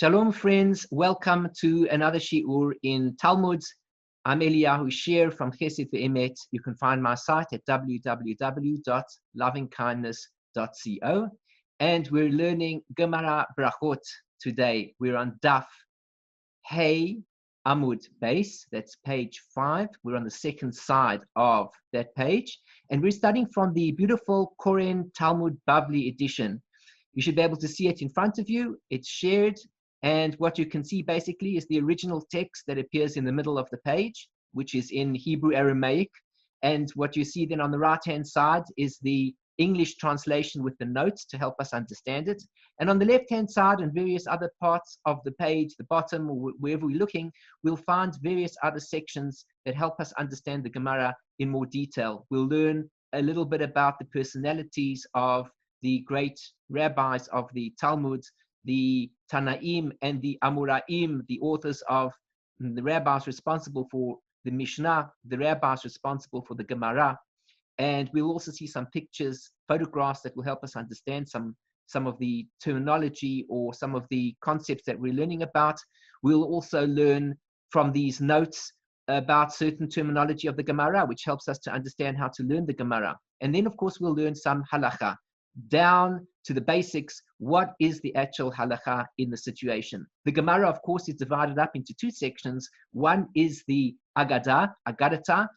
Shalom, friends. Welcome to another shiur in Talmud. I'm Eliyahu Shir from Chesed Ve'emet. You can find my site at www.lovingkindness.co. And we're learning Gemara Berachot today. We're on Daf Hey Amud Base. That's page 5. We're on the second side of that page. And we're studying from the beautiful Koren Talmud Bavli edition. You should be able to see it in front of you. It's shared. And what you can see basically is the original text that appears in the middle of the page, which is in Hebrew Aramaic. And what you see then on the right-hand side is the English translation with the notes to help us understand it. And on the left-hand side and various other parts of the page, the bottom, or wherever we're looking, we'll find various other sections that help us understand the Gemara in more detail. We'll learn a little bit about the personalities of the great rabbis of the Talmud, the Tanaim and the Amoraim, the authors of the rabbis responsible for the Mishnah, the rabbis responsible for the Gemara. And we'll also see some pictures, photographs that will help us understand some of the terminology or some of the concepts that we're learning about. We'll also learn from these notes about certain terminology of the Gemara, which helps us to understand how to learn the Gemara. And then, of course, we'll learn some Halakha, down to the basics. What is the actual halakha in the situation? The Gemara, of course, is divided up into two sections. One is the Aggadah,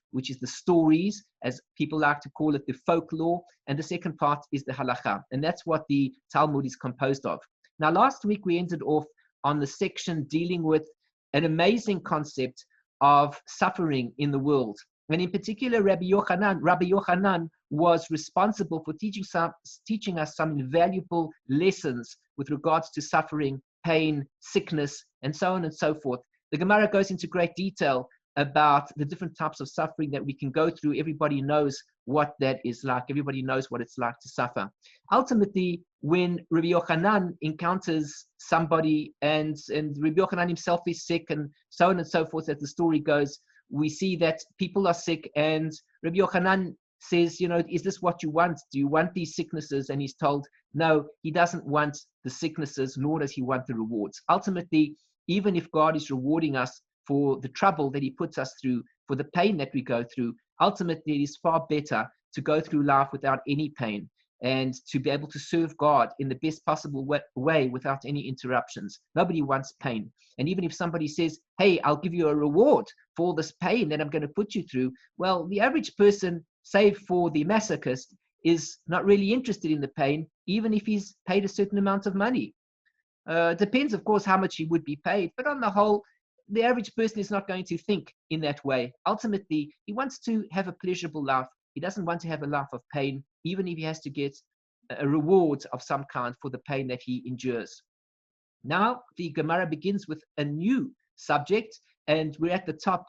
which is the stories, as people like to call it, the folklore. And the second part is the halakha. And that's what the Talmud is composed of. Now, last week, we ended off on the section dealing with an amazing concept of suffering in the world. And in particular, Rabbi Yochanan was responsible for teaching us some invaluable lessons with regards to suffering, pain, sickness, and so on and so forth. The Gemara goes into great detail about the different types of suffering that we can go through. Everybody knows what that is like. Everybody knows what it's like to suffer. Ultimately, when Rabbi Yochanan encounters somebody and Rabbi Yochanan himself is sick and so on and so forth, as the story goes, we see that people are sick, and Rabbi Yochanan says, is this what you want? Do you want these sicknesses? And he's told, no, he doesn't want the sicknesses, nor does he want the rewards. Ultimately, even if God is rewarding us for the trouble that he puts us through, for the pain that we go through, ultimately it is far better to go through life without any pain and to be able to serve God in the best possible way without any interruptions. Nobody wants pain. And even if somebody says, hey, I'll give you a reward for all this pain that I'm going to put you through, well, the average person, save for the masochist, is not really interested in the pain, even if he's paid a certain amount of money. Depends, of course, how much he would be paid. But on the whole, the average person is not going to think in that way. Ultimately, he wants to have a pleasurable life. He doesn't want to have a life of pain, even if he has to get a reward of some kind for the pain that he endures. Now, the Gemara begins with a new subject, and we're at the top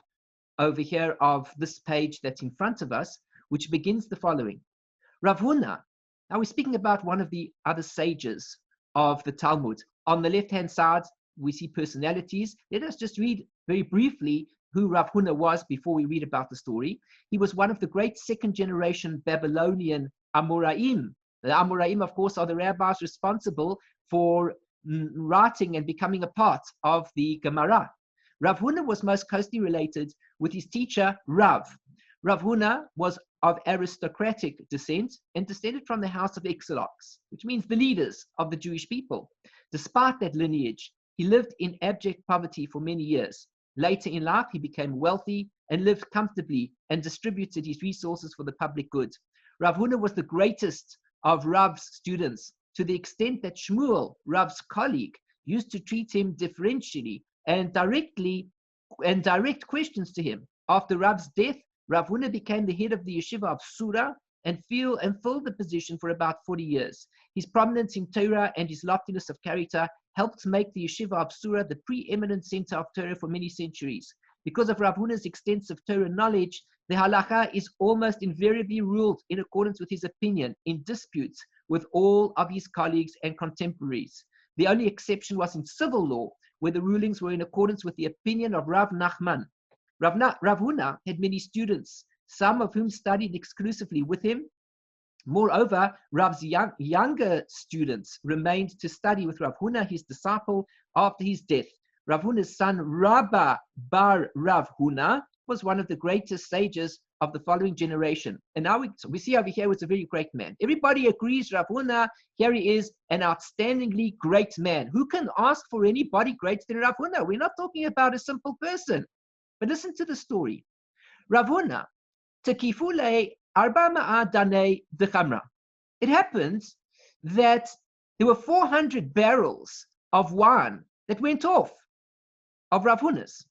over here of this page that's in front of us, which begins the following. Rav Huna. Now, we're speaking about one of the other sages of the Talmud. On the left-hand side, we see personalities. Let us just read very briefly who Rav Huna was before we read about the story. He was one of the great second-generation Babylonian Amoraim. The Amoraim, of course, are the rabbis responsible for writing and becoming a part of the Gemara. Rav Huna was most closely related with his teacher, Rav. Rav Huna was of aristocratic descent and descended from the house of Exilarchs, which means the leaders of the Jewish people. Despite that lineage, he lived in abject poverty for many years. Later in life, he became wealthy and lived comfortably and distributed his resources for the public good. Rav Huna was the greatest of Rav's students, to the extent that Shmuel, Rav's colleague, used to treat him differentially and direct questions to him. After Rav's death, Rav Huna became the head of the yeshiva of Sura and filled the position for about 40 years. His prominence in Torah and his loftiness of character helped make the yeshiva of Sura the preeminent center of Torah for many centuries. Because of Rav Huna's extensive Torah knowledge, the Halakha is almost invariably ruled in accordance with his opinion in disputes with all of his colleagues and contemporaries. The only exception was in civil law, where the rulings were in accordance with the opinion of Rav Nachman. Rav Huna had many students, some of whom studied exclusively with him, Moreover, Rav's younger students remained to study with Rav Huna, his disciple, after his death. Rav Huna's son, Rabba bar Rav Huna, was one of the greatest sages of the following generation. And now we see over here was a very great man. Everybody agrees Rav Huna, here he is, an outstandingly great man. Who can ask for anybody greater than Rav Huna? We're not talking about a simple person. But listen to the story. Rav Huna, tekifule arba ma'adane de chamra. It happens that there were 400 barrels of wine that went off of Rav Huna's.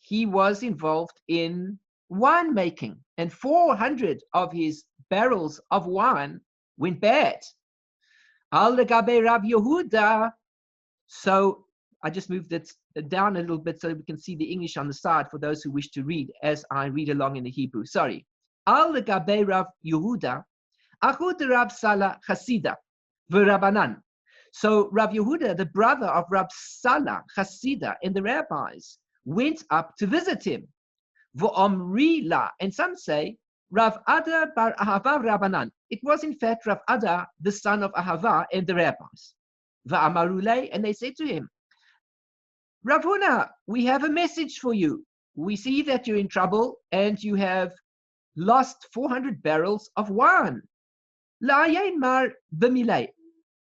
He was involved in winemaking, and 400 of his barrels of wine went bad. Al legabe Rav Yehuda. So I just moved it down a little bit so we can see the English on the side for those who wish to read as I read along in the Hebrew. Sorry. Al legabe Rav Yehuda, achud Rav Salah Chasida v'Rabanan. So Rav Yehuda, the brother of Rav Salah Chasida, and the rabbis went up to visit him. V'omri la, and some say Rav Ada bar Ahava Rabanan. It was in fact Rav Ada, the son of Ahava, and the rabbis. V'amarule, and they said to him, Rav Huna, we have a message for you. We see that you're in trouble and you have lost 400 barrels of wine. La'ayin mar b'milei.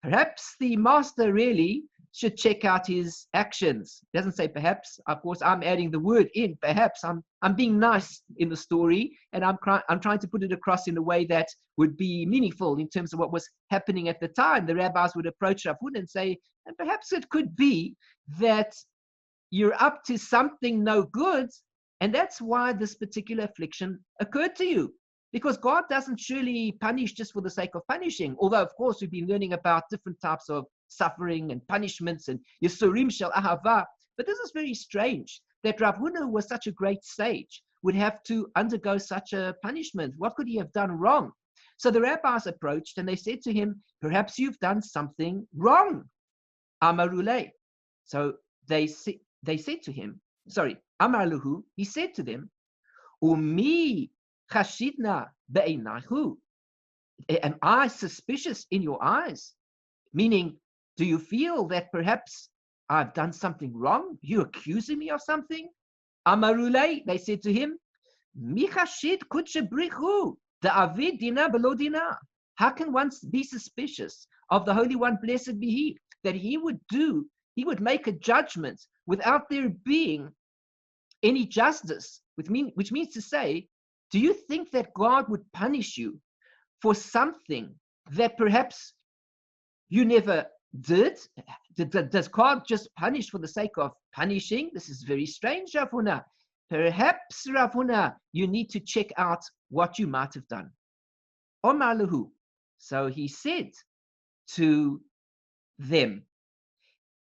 Perhaps the master really should check out his actions. It doesn't say perhaps. Of course, I'm adding the word in. Perhaps I'm being nice in the story, and I'm trying to put it across in a way that would be meaningful in terms of what was happening at the time. The rabbis would approach Rav Huna and say, and perhaps it could be that you're up to something no good, and that's why this particular affliction occurred to you. Because God doesn't surely punish just for the sake of punishing. Although, of course, we've been learning about different types of suffering and punishments and Yisurim shel Ahava. But this is very strange that Rav Huna was such a great sage, would have to undergo such a punishment. What could he have done wrong? So the rabbis approached and they said to him, perhaps you've done something wrong. Amarule. So they said to him, Amar Luhu, he said to them, Umi Chashidna be'einahu. Am I suspicious in your eyes? Meaning, do you feel that perhaps I've done something wrong? You accusing me of something? Amarule, they said to him, Mi chashid kutshebrichu da'avid dina below dina. How can one be suspicious of the Holy One, blessed be He, that He would make a judgment without there being any justice, which means to say, do you think that God would punish you for something that perhaps you never did? Does God just punish for the sake of punishing? This is very strange, Rav Huna. Perhaps, Rav Huna, you need to check out what you might have done. Omar lahu. So he said to them,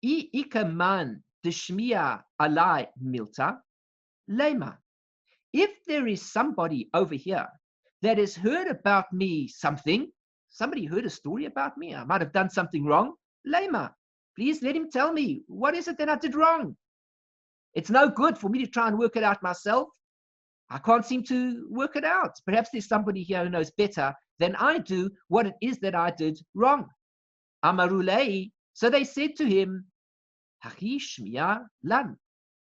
I ikaman deshmiya alai milta lema. If there is somebody over here that has heard about me somebody heard a story about me, I might have done something wrong, lema, please let him tell me, what is it that I did wrong? It's no good for me to try and work it out myself. I can't seem to work it out. Perhaps there's somebody here who knows better than I do what it is that I did wrong. Amarulei, so they said to him, Hachi shmiya lan.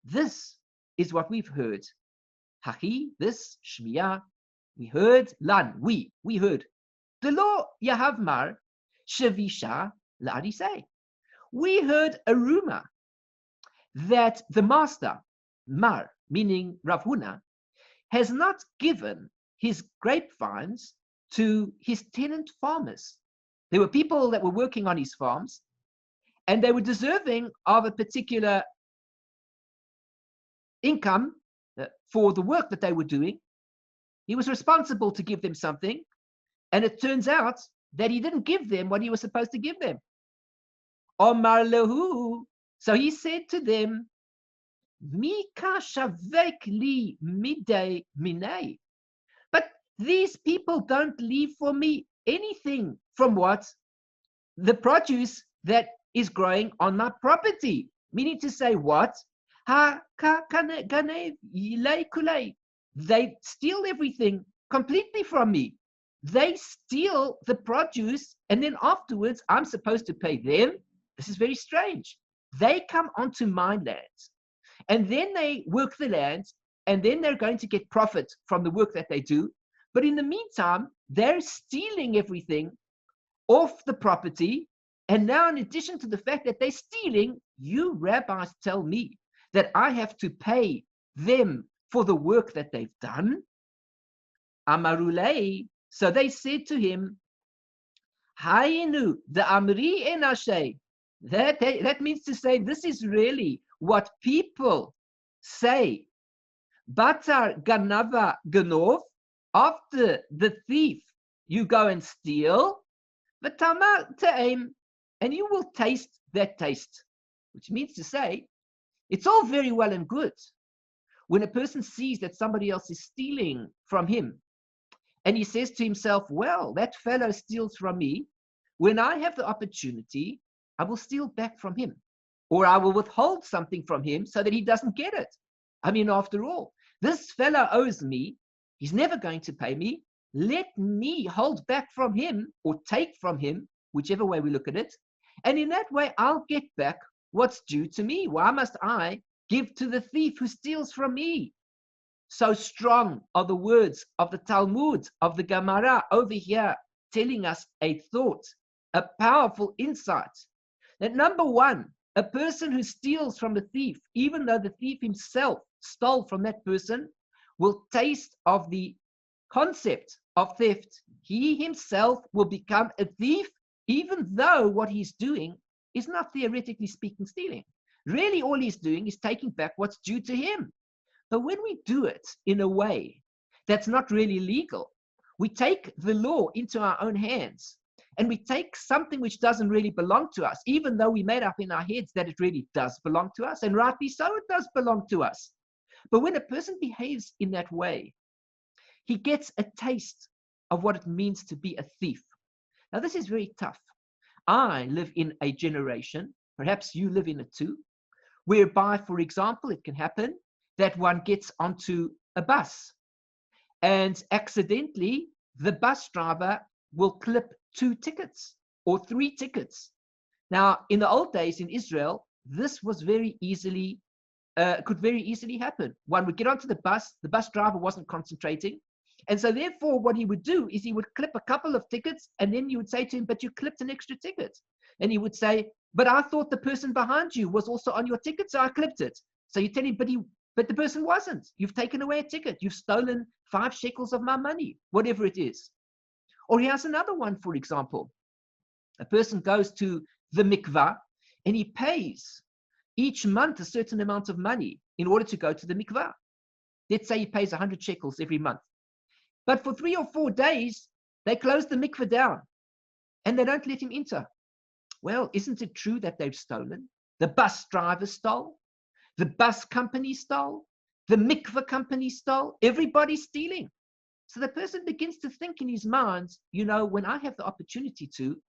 This is what we've heard. Hachi, this, shmiya, we heard, lan, we heard. The law yahavmar, shavisha la'arisei. We heard a rumor that the master, Mar, meaning Rav Huna, has not given his grapevines to his tenant farmers. There were people that were working on his farms, and they were deserving of a particular income for the work that they were doing. He was responsible to give them something, and it turns out that he didn't give them what he was supposed to give them. Omar lehu. So he said to them, Mika shavek li midei minei. But these people don't leave for me anything from what? The produce that is growing on my property. Meaning to say what? They steal everything completely from me. they steal the produce, and then afterwards I'm supposed to pay them. This is very strange. They come onto my land, and then they work the land, and then they're going to get profit from the work that they do. But in the meantime, they're stealing everything off the property. And now, in addition to the fact that they're stealing, you rabbis tell me that I have to pay them for the work that they've done. Amarulei. So they said to him, Hayinu, the Amri enashe. That means to say, this is really what people say. Batar ganava ganov. After the thief, you go and steal. V'tama ta'im, and you will taste that taste. Which means to say, it's all very well and good when a person sees that somebody else is stealing from him, and he says to himself, well, that fellow steals from me. When I have the opportunity, I will steal back from him, or I will withhold something from him so that he doesn't get it. I mean, after all, this fellow owes me. He's never going to pay me. Let me hold back from him or take from him, whichever way we look at it. And in that way, I'll get back what's due to me. Why must I give to the thief who steals from me? So strong are the words of the Talmud, of the Gemara over here, telling us a thought, a powerful insight. That number one, a person who steals from the thief, even though the thief himself stole from that person, will taste of the concept of theft. He himself will become a thief, even though what he's doing is not, theoretically speaking, stealing. Really, all he's doing is taking back what's due to him. But when we do it in a way that's not really legal, we take the law into our own hands, and we take something which doesn't really belong to us, even though we made up in our heads that it really does belong to us, and rightly so, it does belong to us. But when a person behaves in that way, he gets a taste of what it means to be a thief. Now, this is very tough. I live in a generation, perhaps you live in it too, whereby, for example, it can happen that one gets onto a bus and accidentally the bus driver will clip 2 tickets or 3 tickets. Now, in the old days in Israel, this was very easily could very easily happen. One would get onto the bus driver wasn't concentrating. And so therefore, what he would do is he would clip a couple of tickets, and then you would say to him, but you clipped an extra ticket. And he would say, but I thought the person behind you was also on your ticket, so I clipped it. So you tell him, but the person wasn't. You've taken away a ticket. You've stolen 5 shekels of my money, whatever it is. Or here's another one, for example. A person goes to the mikvah, and he pays each month a certain amount of money in order to go to the mikvah. Let's say he pays 100 shekels every month. But for 3 or 4 days, they close the mikvah down and they don't let him enter. Well, isn't it true that they've stolen? The bus driver stole. The bus company stole. The mikvah company stole. Everybody's stealing. So the person begins to think in his mind, when I have the opportunity to,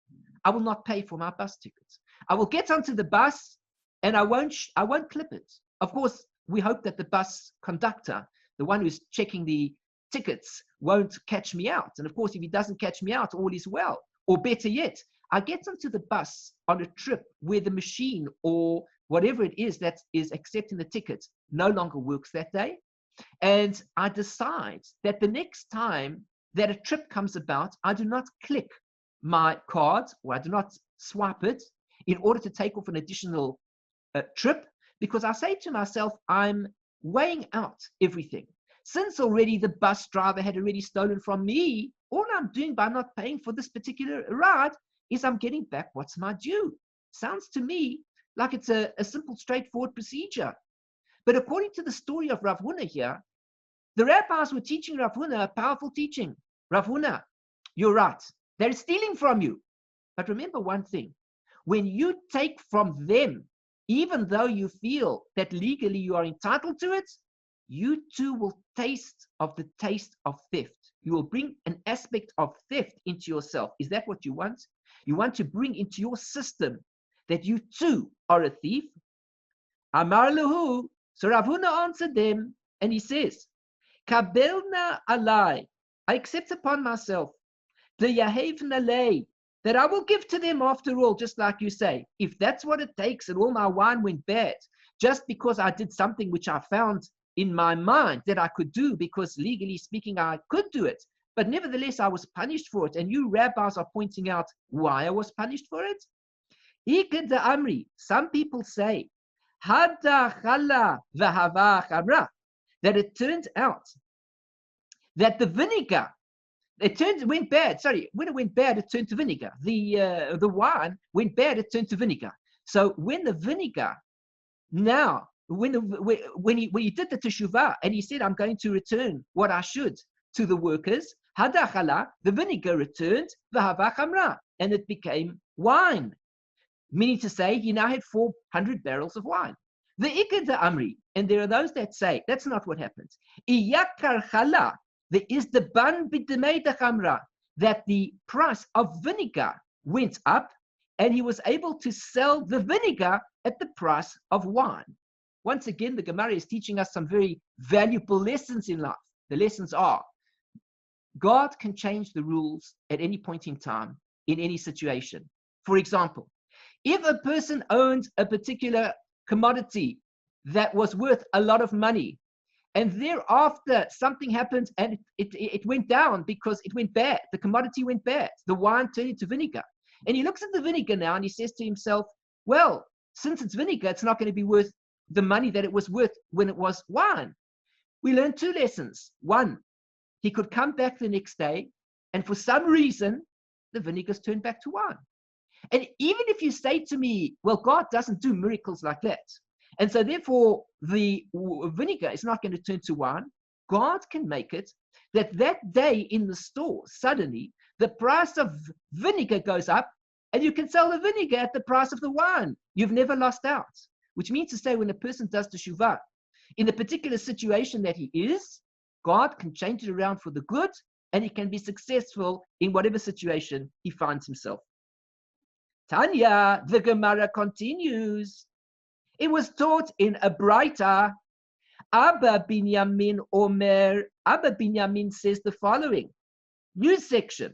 I will not pay for my bus tickets. I will get onto the bus and I won't clip it. Of course, we hope that the bus conductor, the one who's checking the tickets, won't catch me out. And of course, if he doesn't catch me out, all is well. Or better yet, I get onto the bus on a trip where the machine or whatever it is that is accepting the tickets no longer works that day. And I decide that the next time that a trip comes about, I do not click my card or I do not swipe it in order to take off an additional trip, because I say to myself, I'm weighing out everything. Since already the bus driver had already stolen from me, all I'm doing by not paying for this particular ride is I'm getting back what's my due. Sounds to me like it's a simple, straightforward procedure. But according to the story of Rav Huna here, the rabbis were teaching Rav Huna a powerful teaching. Rav Huna, you're right. They're stealing from you. But remember one thing. When you take from them, even though you feel that legally you are entitled to it, you too will taste of the taste of theft. You will bring an aspect of theft into yourself. Is that what you want? You want to bring into your system that you too are a thief? Amar lahu. So Rav Huna answered them, and he says, Kabelna alai. I accept upon myself. that I will give to them after all, just like you say. If that's what it takes and all my wine went bad, just because I did something which I found in my mind that I could do, because legally speaking, I could do it. But nevertheless, I was punished for it. And you rabbis are pointing out why I was punished for it. Some people say, that it turned out that the vinegar, went bad. Sorry, when it went bad, it turned to vinegar. The wine went bad, it turned to vinegar. So when the vinegar, now, when he did the Teshuvah, and he said, I'm going to return what I should to the workers, the vinegar returned, and it became wine. Meaning to say, he now had 400 barrels of wine. The Aggadah Amri, and there are those that say, that's not what happens. There is the ban b'demei chamra, that the price of vinegar went up, and he was able to sell the vinegar at the price of wine. Once again, the Gemara is teaching us some very valuable lessons in life. The lessons are, God can change the rules at any point in time, in any situation. For example, if a person owned a particular commodity that was worth a lot of money, and thereafter something happened and it went down because it went bad, the commodity went bad, the wine turned into vinegar. And he looks at the vinegar now and he says to himself, well, since it's vinegar, it's not going to be worth the money that it was worth when it was wine. We learned two lessons. One, he could come back the next day, and for some reason, the vinegar's turned back to wine. And even if you say to me, well, God doesn't do miracles like that, and so therefore the vinegar is not going to turn to wine, God can make it that day in the store, suddenly the price of vinegar goes up, and you can sell the vinegar at the price of the wine. You've never lost out. Which means to say, when a person does Teshuvah, in the particular situation that he is, God can change it around for the good, and he can be successful in whatever situation he finds himself. Tanya, the Gemara continues. It was taught in a Braita. Abba Binyamin Abba Binyamin says the following. New section.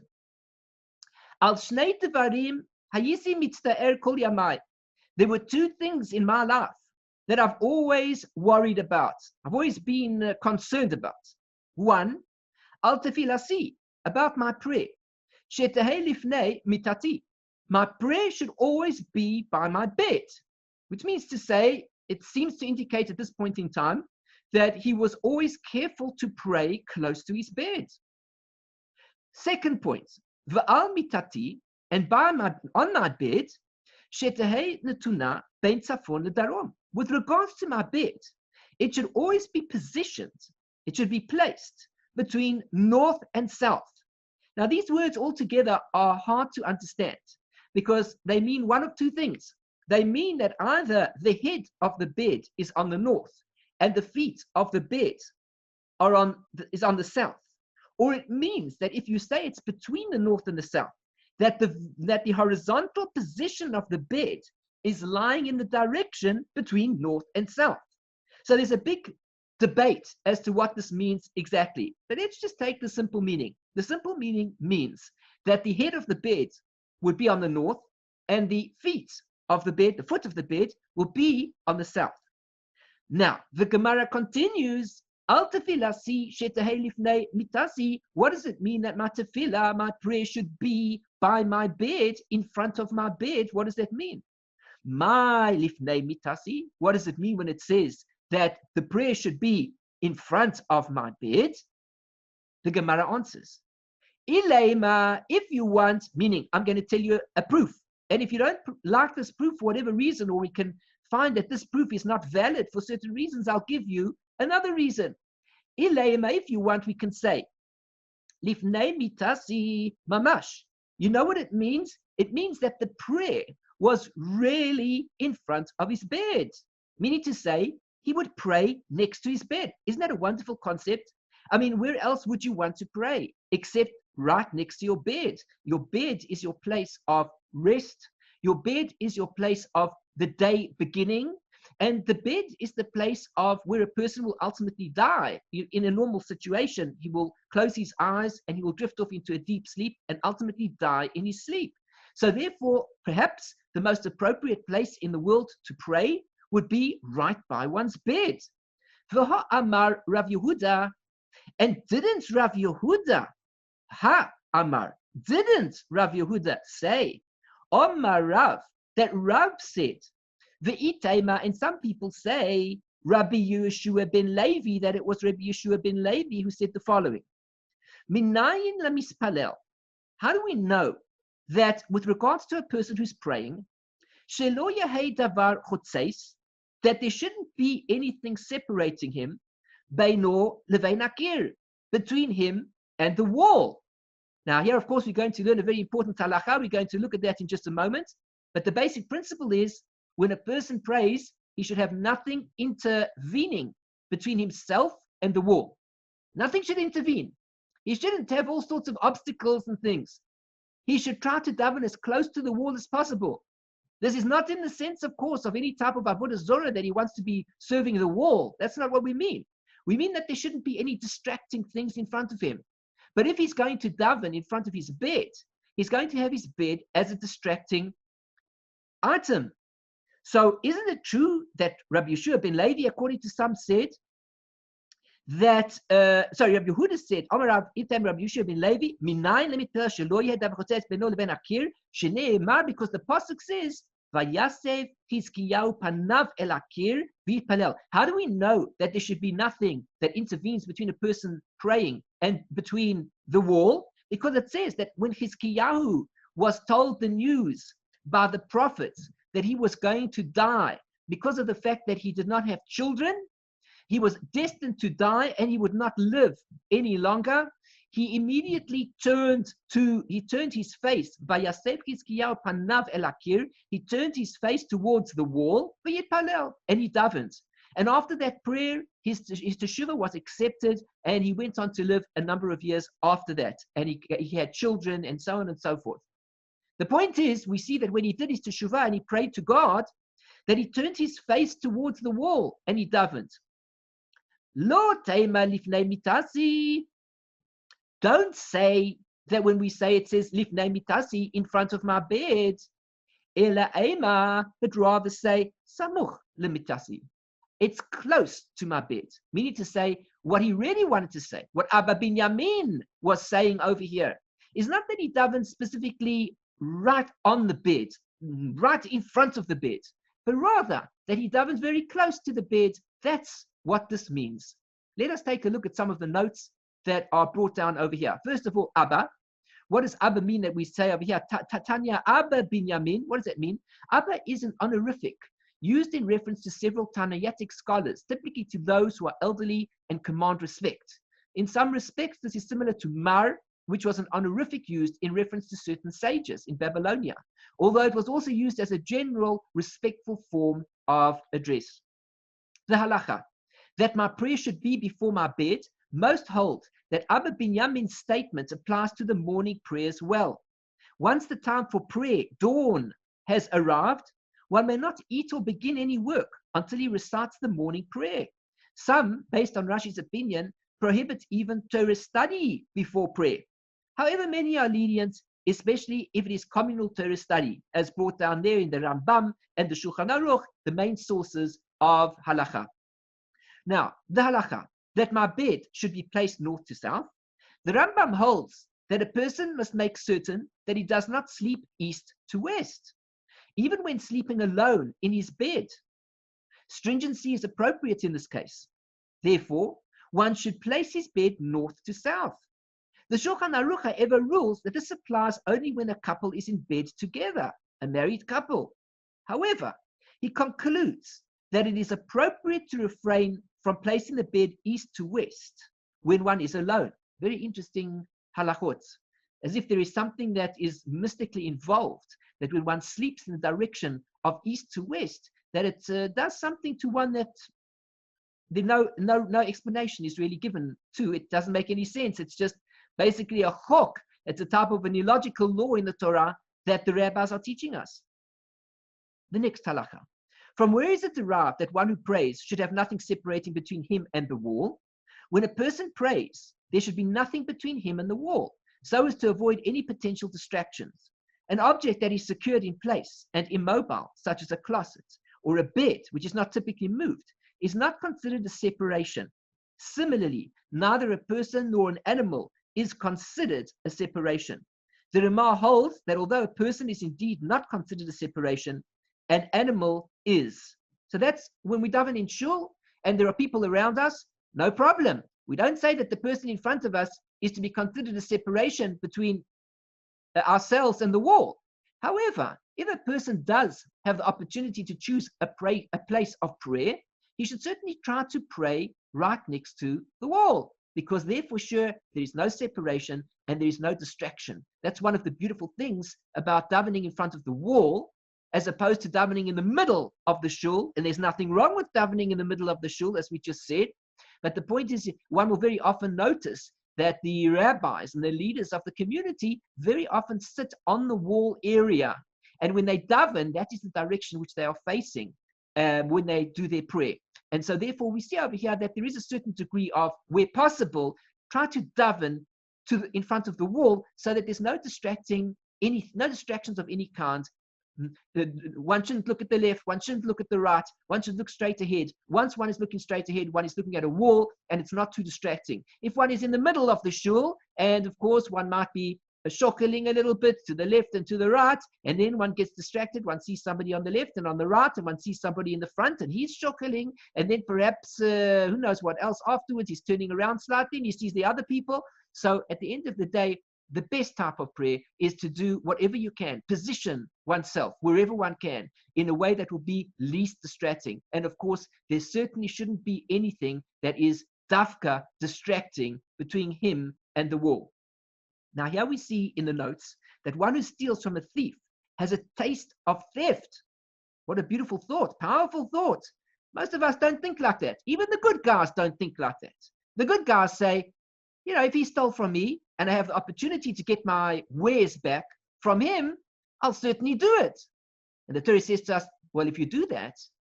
Al Shnei Devarim Hayisi Mitzta'er Kol Yamai. There were two things in my life that I've always worried about. I've always been concerned about. One, al tefilasi, about my prayer. Shetahei lifnei mitati. My prayer should always be by my bed, which means to say, it seems to indicate at this point in time that he was always careful to pray close to his bed. Second point, v'al mitati, and on my bed, shetahei netuna ben tzafon ledarom. With regards to my bed, it should always be positioned, it should be placed between north and south. Now, these words altogether are hard to understand because they mean one of two things. They mean that either the head of the bed is on the north and the feet of the bed is on the south. Or it means that if you say it's between the north and the south, that the horizontal position of the bed is lying in the direction between north and south. So there's a big debate as to what this means exactly. But let's just take the simple meaning. The simple meaning means that the head of the bed would be on the north and the feet of the bed, the foot of the bed, will be on the south. Now, the Gemara continues, Al tefilasi shetahei lifnei mitasi. What does it mean that my tefillah, my prayer, should be by my bed, in front of my bed? What does that mean? My lifnei mitasi. What does it mean when it says that the prayer should be in front of my bed? The Gemara answers, Ileima, if you want, meaning I'm going to tell you a proof. And if you don't like this proof for whatever reason, or we can find that this proof is not valid for certain reasons, I'll give you another reason. Ileima, if you want, we can say, Lifnei mitasi mamash. You know what it means? It means that the prayer was really in front of his bed. Meaning to say, he would pray next to his bed. Isn't that a wonderful concept? I mean, where else would you want to pray except right next to your bed? Your bed is your place of rest. Your bed is your place of the day beginning. And the bed is the place of where a person will ultimately die. In a normal situation, he will close his eyes and he will drift off into a deep sleep and ultimately die in his sleep. So therefore, perhaps the most appropriate place in the world to pray would be right by one's bed. V'ha amar Rav Yehuda, and didn't Rav Yehuda, didn't Rav Yehuda say, Omar Rav, that Rav said, V'itema, and some people say, Rabbi Yeshua ben Levi, that it was Rabbi Yeshua ben Levi who said the following. Minayin la mispalel. How do we know that with regards to a person who's praying, shelo yahei davar chotzeis, that there shouldn't be anything separating him, beino levein akir, between him and the wall. Now here, of course, we're going to learn a very important halakha. We're going to look at that in just a moment. But the basic principle is, when a person prays, he should have nothing intervening between himself and the wall. Nothing should intervene. He shouldn't have all sorts of obstacles and things. He should try to daven as close to the wall as possible. This is not in the sense, of course, of any type of avodah zorah that he wants to be serving the wall. That's not what we mean. We mean that there shouldn't be any distracting things in front of him. But if he's going to daven in front of his bed, he's going to have his bed as a distracting item. So isn't it true that Rabbi Yeshua ben Levi, according to some, said that, Rabbi Yehuda said, Amar Rav Item Rabbi Yeshua ben Levi, Minayin lemitel shelo yeh davar chotzeis beno leben akir, shene'emar, because the pasuk says, Vayasev Hizkiyahu panav el akir v'yitpalel. How do we know that there should be nothing that intervenes between a person praying and between the wall? Because it says that when Hizkiyahu was told the news by the prophets that he was going to die because of the fact that he did not have children, he was destined to die and he would not live any longer, he immediately turned his face, he turned his face towards the wall, and he davened. And after that prayer, his Teshuvah was accepted, and he went on to live a number of years after that. And he had children, and so on and so forth. The point is, we see that when he did his Teshuvah and he prayed to God, that he turned his face towards the wall, and he davened. Lo teima lifnei mitasi. Don't say that when we say it says lifnei mitasi, in front of my bed, ela ema, but rather say samuch lemitasi. It's close to my bed. Meaning to say, what he really wanted to say, what Abba Binyamin was saying over here, is not that he davened specifically right on the bed, right in front of the bed, but rather that he davened very close to the bed. That's what this means. Let us take a look at some of the notes that are brought down over here. First of all, Abba. What does Abba mean that we say over here? Tanya Abba Binyamin. What does that mean? Abba is an honorific used in reference to several Tanaitic scholars, typically to those who are elderly and command respect. In some respects, this is similar to Mar, which was an honorific used in reference to certain sages in Babylonia, although it was also used as a general respectful form of address. The Halakha, that my prayer should be before my bed, most hold that Abba Binyamin's statement applies to the morning prayer as well. Once the time for prayer, dawn, has arrived, one may not eat or begin any work until he recites the morning prayer. Some, based on Rashi's opinion, prohibit even Torah study before prayer. However, many are lenient, especially if it is communal Torah study, as brought down there in the Rambam and the Shulchan Aruch, the main sources of Halakha. Now, the Halakha, that my bed should be placed north to south. The Rambam holds that a person must make certain that he does not sleep east to west, even when sleeping alone in his bed. Stringency is appropriate in this case. Therefore, one should place his bed north to south. The Shulchan Aruch, however, rules that this applies only when a couple is in bed together, a married couple. However, he concludes that it is appropriate to refrain from placing the bed east to west when one is alone. Very interesting halachot, as if there is something that is mystically involved, that when one sleeps in the direction of east to west, that it does something to one that no explanation is really given to. It doesn't make any sense. It's just basically a chok. It's a type of an illogical law in the Torah that the rabbis are teaching us. The next halakha. From where is it derived that one who prays should have nothing separating between him and the wall? When a person prays, there should be nothing between him and the wall, so as to avoid any potential distractions. An object that is secured in place and immobile, such as a closet or a bed, which is not typically moved, is not considered a separation. Similarly, neither a person nor an animal is considered a separation. The Ramah holds that although a person is indeed not considered a separation, an animal is. So that's when we daven in shul and there are people around us, no problem. We don't say that the person in front of us is to be considered a separation between ourselves and the wall. However, if a person does have the opportunity to choose a place of prayer, he should certainly try to pray right next to the wall, because there for sure there is no separation and there is no distraction. That's one of the beautiful things about davening in front of the wall as opposed to davening in the middle of the shul. And there's nothing wrong with davening in the middle of the shul, as we just said. But the point is, one will very often notice that the rabbis and the leaders of the community very often sit on the wall area. And when they daven, that is the direction which they are facing when they do their prayer. And so therefore we see over here that there is a certain degree of, where possible, try to daven in front of the wall so that there's no distractions of any kind. One shouldn't look at the left, one shouldn't look at the right, one should look straight ahead. Once one is looking straight ahead, one is looking at a wall and it's not too distracting. If one is in the middle of the shul, and of course one might be shockling a little bit to the left and to the right, and then one gets distracted, one sees somebody on the left and on the right, and one sees somebody in the front and he's shockling, and then perhaps who knows what else afterwards, he's turning around slightly and he sees the other people. So at the end of the day, the best type of prayer is to do whatever you can, position oneself wherever one can in a way that will be least distracting. And of course, there certainly shouldn't be anything that is dafka, distracting between him and the wall. Now here we see in the notes that one who steals from a thief has a taste of theft. What a beautiful thought, powerful thought. Most of us don't think like that. Even the good guys don't think like that. The good guys say, you know, if he stole from me and I have the opportunity to get my wares back from him, I'll certainly do it. And the Torah says to us, well, if you do that,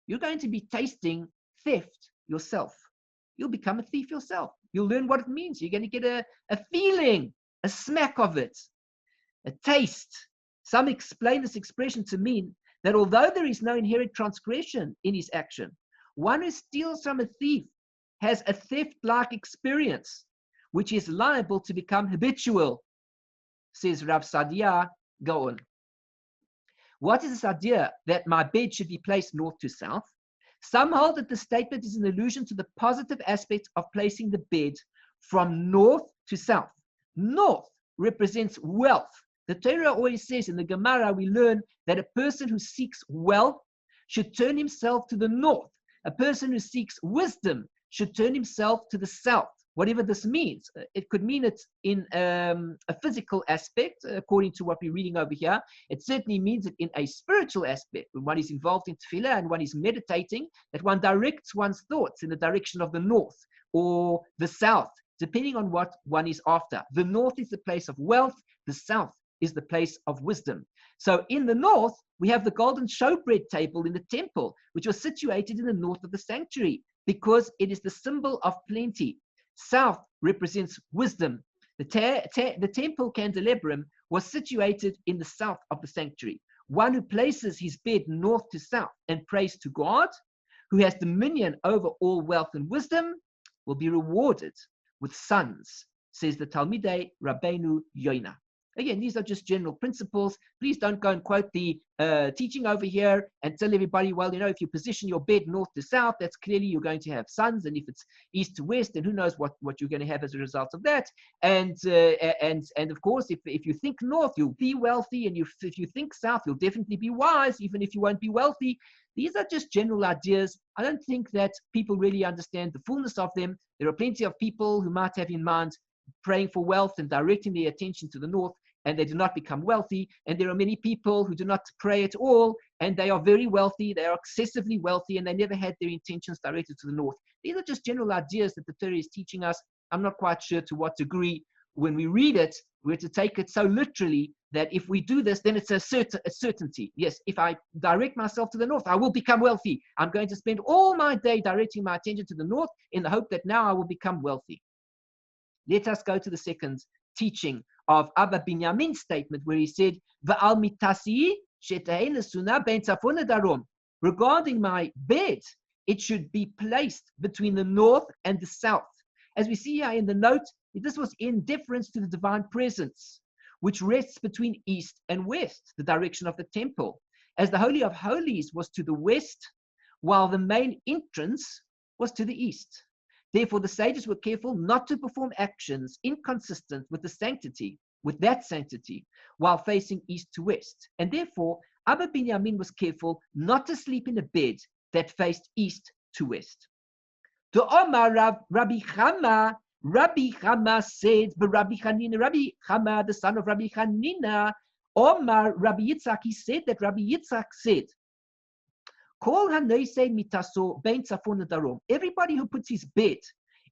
you're going to be tasting theft yourself. You'll become a thief yourself. You'll learn what it means. You're going to get a feeling, a smack of it, a taste. Some explain this expression to mean that although there is no inherent transgression in his action, one who steals from a thief has a theft-like experience, which is liable to become habitual, says Rav Sadia Gaon. What is this idea that my bed should be placed north to south? Some hold that the statement is an allusion to the positive aspect of placing the bed from north to south. North represents wealth. The Torah always says in the Gemara, we learn that a person who seeks wealth should turn himself to the north. A person who seeks wisdom should turn himself to the south. Whatever this means. It could mean it in a physical aspect, according to what we're reading over here. It certainly means it in a spiritual aspect, when one is involved in tefillah and one is meditating, that one directs one's thoughts in the direction of the north or the south, depending on what one is after. The north is the place of wealth, the south is the place of wisdom. So in the north, we have the golden showbread table in the temple, which was situated in the north of the sanctuary, because it is the symbol of plenty. South represents wisdom. The temple candelabrum was situated in the south of the sanctuary. One who places his bed north to south and prays to God, who has dominion over all wealth and wisdom, will be rewarded with sons, says the Talmidei Rabbeinu Yoina. Again, these are just general principles. Please don't go and quote the teaching over here and tell everybody, well, you know, if you position your bed north to south, that's clearly you're going to have sons. And if it's east to west, then who knows what you're going to have as a result of that. And of course, if you think north, you'll be wealthy. And if you think south, you'll definitely be wise, even if you won't be wealthy. These are just general ideas. I don't think that people really understand the fullness of them. There are plenty of people who might have in mind praying for wealth and directing their attention to the north, and they do not become wealthy. And there are many people who do not pray at all, and they are very wealthy, they are excessively wealthy, and they never had their intentions directed to the north. These are just general ideas that the Torah is teaching us. I'm not quite sure to what degree when we read it, we're to take it so literally that if we do this, then it's a certainty. Yes, if I direct myself to the north, I will become wealthy. I'm going to spend all my day directing my attention to the north in the hope that now I will become wealthy. Let us go to the second teaching of Abba Binyamin's statement, where he said, "Va'al mitasi shetahena suna ben tzafon ledarom." Regarding my bed, it should be placed between the north and the south. As we see here in the note, this was in deference to the divine presence, which rests between east and west, the direction of the temple, as the Holy of Holies was to the west, while the main entrance was to the east. Therefore, the sages were careful not to perform actions inconsistent with that sanctity, while facing east to west. And therefore, Abba Binyamin was careful not to sleep in a bed that faced east to west. To Omar Rabbi Chama said, but Rabbi Chama, the son of Rabbi Hanina, Omar Rabbi Yitzhak, he said that Rabbi Yitzhak said, everybody who puts his bed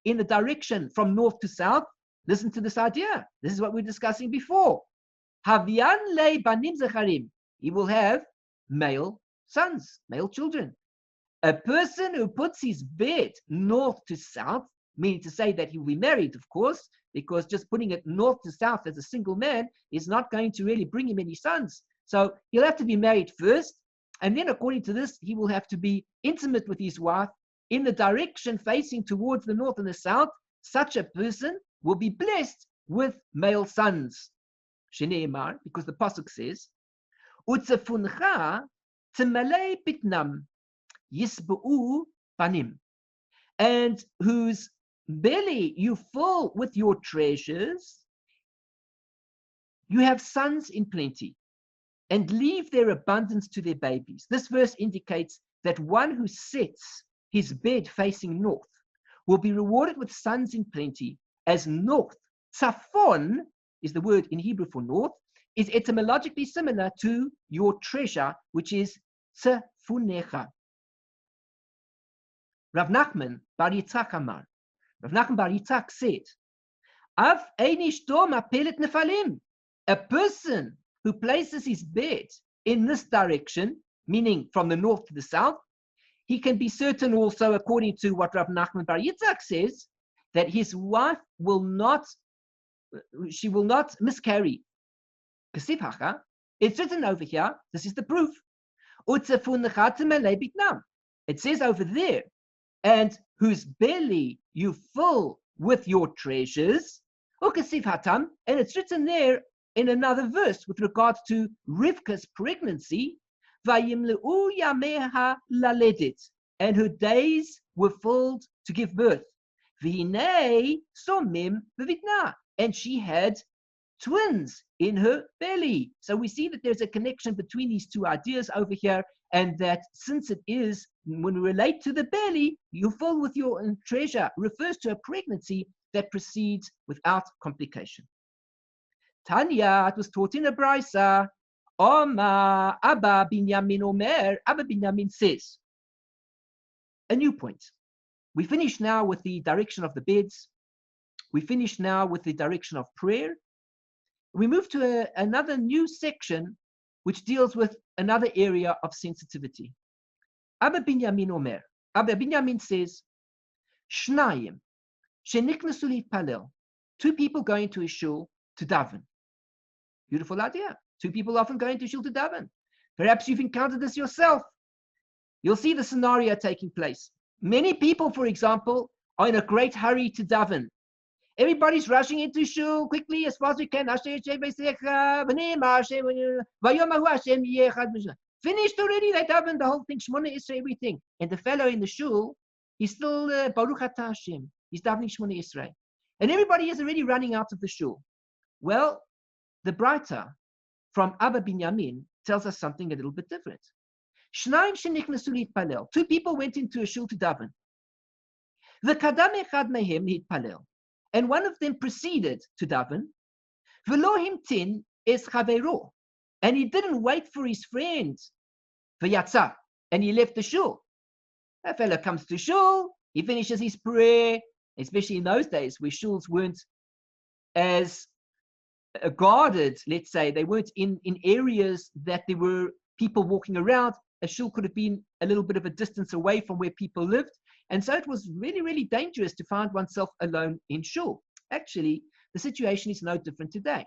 in the direction from north to south, listen to this idea. This is what we were discussing before. He will have male sons, male children. A person who puts his bed north to south, meaning to say that he will be married, of course, because just putting it north to south as a single man is not going to really bring him any sons. So he'll have to be married first. And then according to this, he will have to be intimate with his wife in the direction facing towards the north and the south. Such a person will be blessed with male sons. Shene'emar, because the pasuk says, "Utzefuncha temalei pitnam yisba'u panim," and whose belly you fill with your treasures, you have sons in plenty, and leave their abundance to their babies. This verse indicates that one who sets his bed facing north will be rewarded with sons in plenty, as north, tzafon is the word in Hebrew for north, is etymologically similar to your treasure, which is tzefunecha. Rav Nachman bar Yitzhak Amar. Rav Nachman bar Yitzhak said, "Av einishto mapelet nefalim." A person who places his bed in this direction, meaning from the north to the south, he can be certain also, according to what Rav Nachman bar Yitzhak says, that his wife will not miscarry. It's written over here, this is the proof. It says over there, and whose belly you fill with your treasures, and it's written there in another verse with regard to Rivka's pregnancy, and her days were filled to give birth. And she had twins in her belly. So we see that there's a connection between these two ideas over here, and that since it is, when we relate to the belly, you fill with your treasure, refers to a pregnancy that proceeds without complication. Tanya, it was taught in a brisa. Oma Abba Binyamin Omer. Abba Binyamin says, a new point. We finish now with the direction of the beds. We finish now with the direction of prayer. We move to another new section, which deals with another area of sensitivity. Abba Binyamin Omer. Abba Binyamin says, Shnayim, sheniknasu litpalel. Two people going to a shul to daven. Beautiful idea. Two people often going to shul to daven. Perhaps you've encountered this yourself. You'll see the scenario taking place. Many people, for example, are in a great hurry to daven. Everybody's rushing into shul quickly as fast as we can. Finished already, they daven the whole thing, Shmona Isra, everything. And the fellow in the shul, he's still Baruch Atah Hashem. He's davening Shmona Isra. And everybody is already running out of the shul. Well, the Braita from Abba Binyamin tells us something a little bit different. Shnaim sheniknasu litpalel. Two people went into a shul to daven. V'kadam echad mehem litpalel. And one of them proceeded to daven. V'lo himtin es chavero. And he didn't wait for his friend. V'yatza. And he left the shul. A fellow comes to shul. He finishes his prayer. Especially in those days where shuls weren't as guarded, let's say. They weren't in areas that there were people walking around. A shul could have been a little bit of a distance away from where people lived. And so it was really, really dangerous to find oneself alone in shul. Actually, the situation is no different today.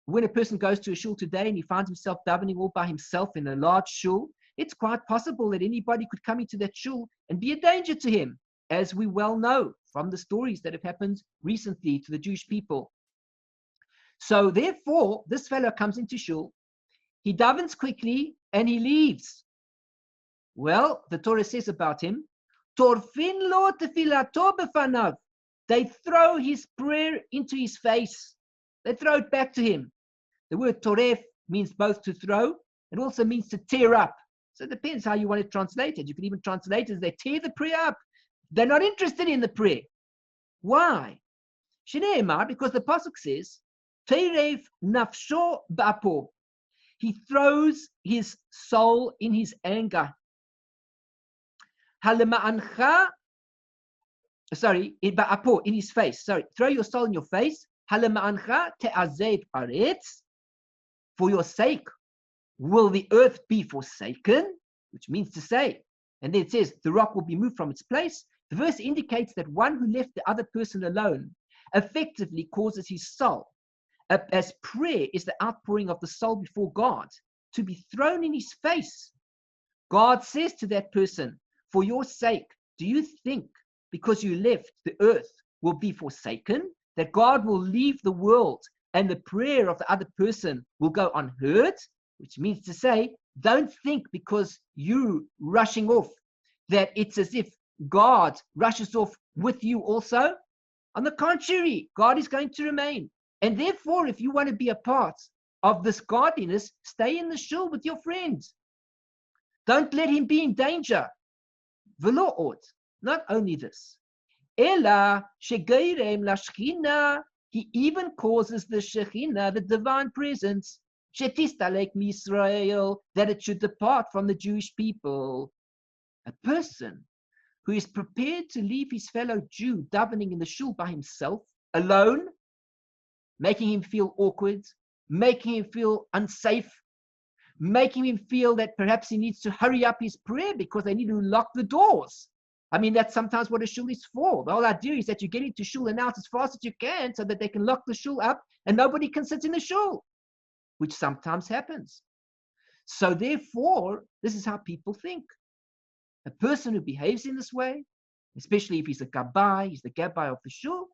When a person goes to a shul today and he finds himself davening all by himself in a large shul, it's quite possible that anybody could come into that shul and be a danger to him, as we well know from the stories that have happened recently to the Jewish people. So therefore, this fellow comes into shul, he davens quickly, and he leaves. Well, the Torah says about him, Torfin lo tefilato befanav. They throw his prayer into his face. They throw it back to him. The word toref means both to throw and also means to tear up. So it depends how you want to translate it. You can even translate it as they tear the prayer up. They're not interested in the prayer. Why? Shneimar, because the pasuk says, Terev nafsho ba'apo. He throws his soul in his anger. Halema'ancha, ba'apo, in his face. Throw your soul in your face. Halema'ancha te'azev aretz. For your sake, will the earth be forsaken? Which means to say, and then it says, the rock will be moved from its place. The verse indicates that one who left the other person alone effectively causes his soul, as prayer is the outpouring of the soul before God, to be thrown in his face. God says to that person, for your sake, do you think because you left, the earth will be forsaken? That God will leave the world and the prayer of the other person will go unheard? Which means to say, don't think because you rushing off that it's as if God rushes off with you also. On the contrary, God is going to remain. And therefore, if you want to be a part of this godliness, stay in the shul with your friends. Don't let him be in danger. V'lo od. Not only this. Ela shegeirem la Shekhinah. He even causes the Shekhinah, the divine presence, shetistalek misrael, that it should depart from the Jewish people. A person who is prepared to leave his fellow Jew davening in the shul by himself, alone, making him feel awkward, making him feel unsafe, making him feel that perhaps he needs to hurry up his prayer because they need to lock the doors. I mean, that's sometimes what a shul is for. The whole idea is that you get into shul and out as fast as you can so that they can lock the shul up and nobody can sit in the shul, which sometimes happens. So therefore, this is how people think. A person who behaves in this way, especially if he's a gabbai, he's the gabbai of the shul,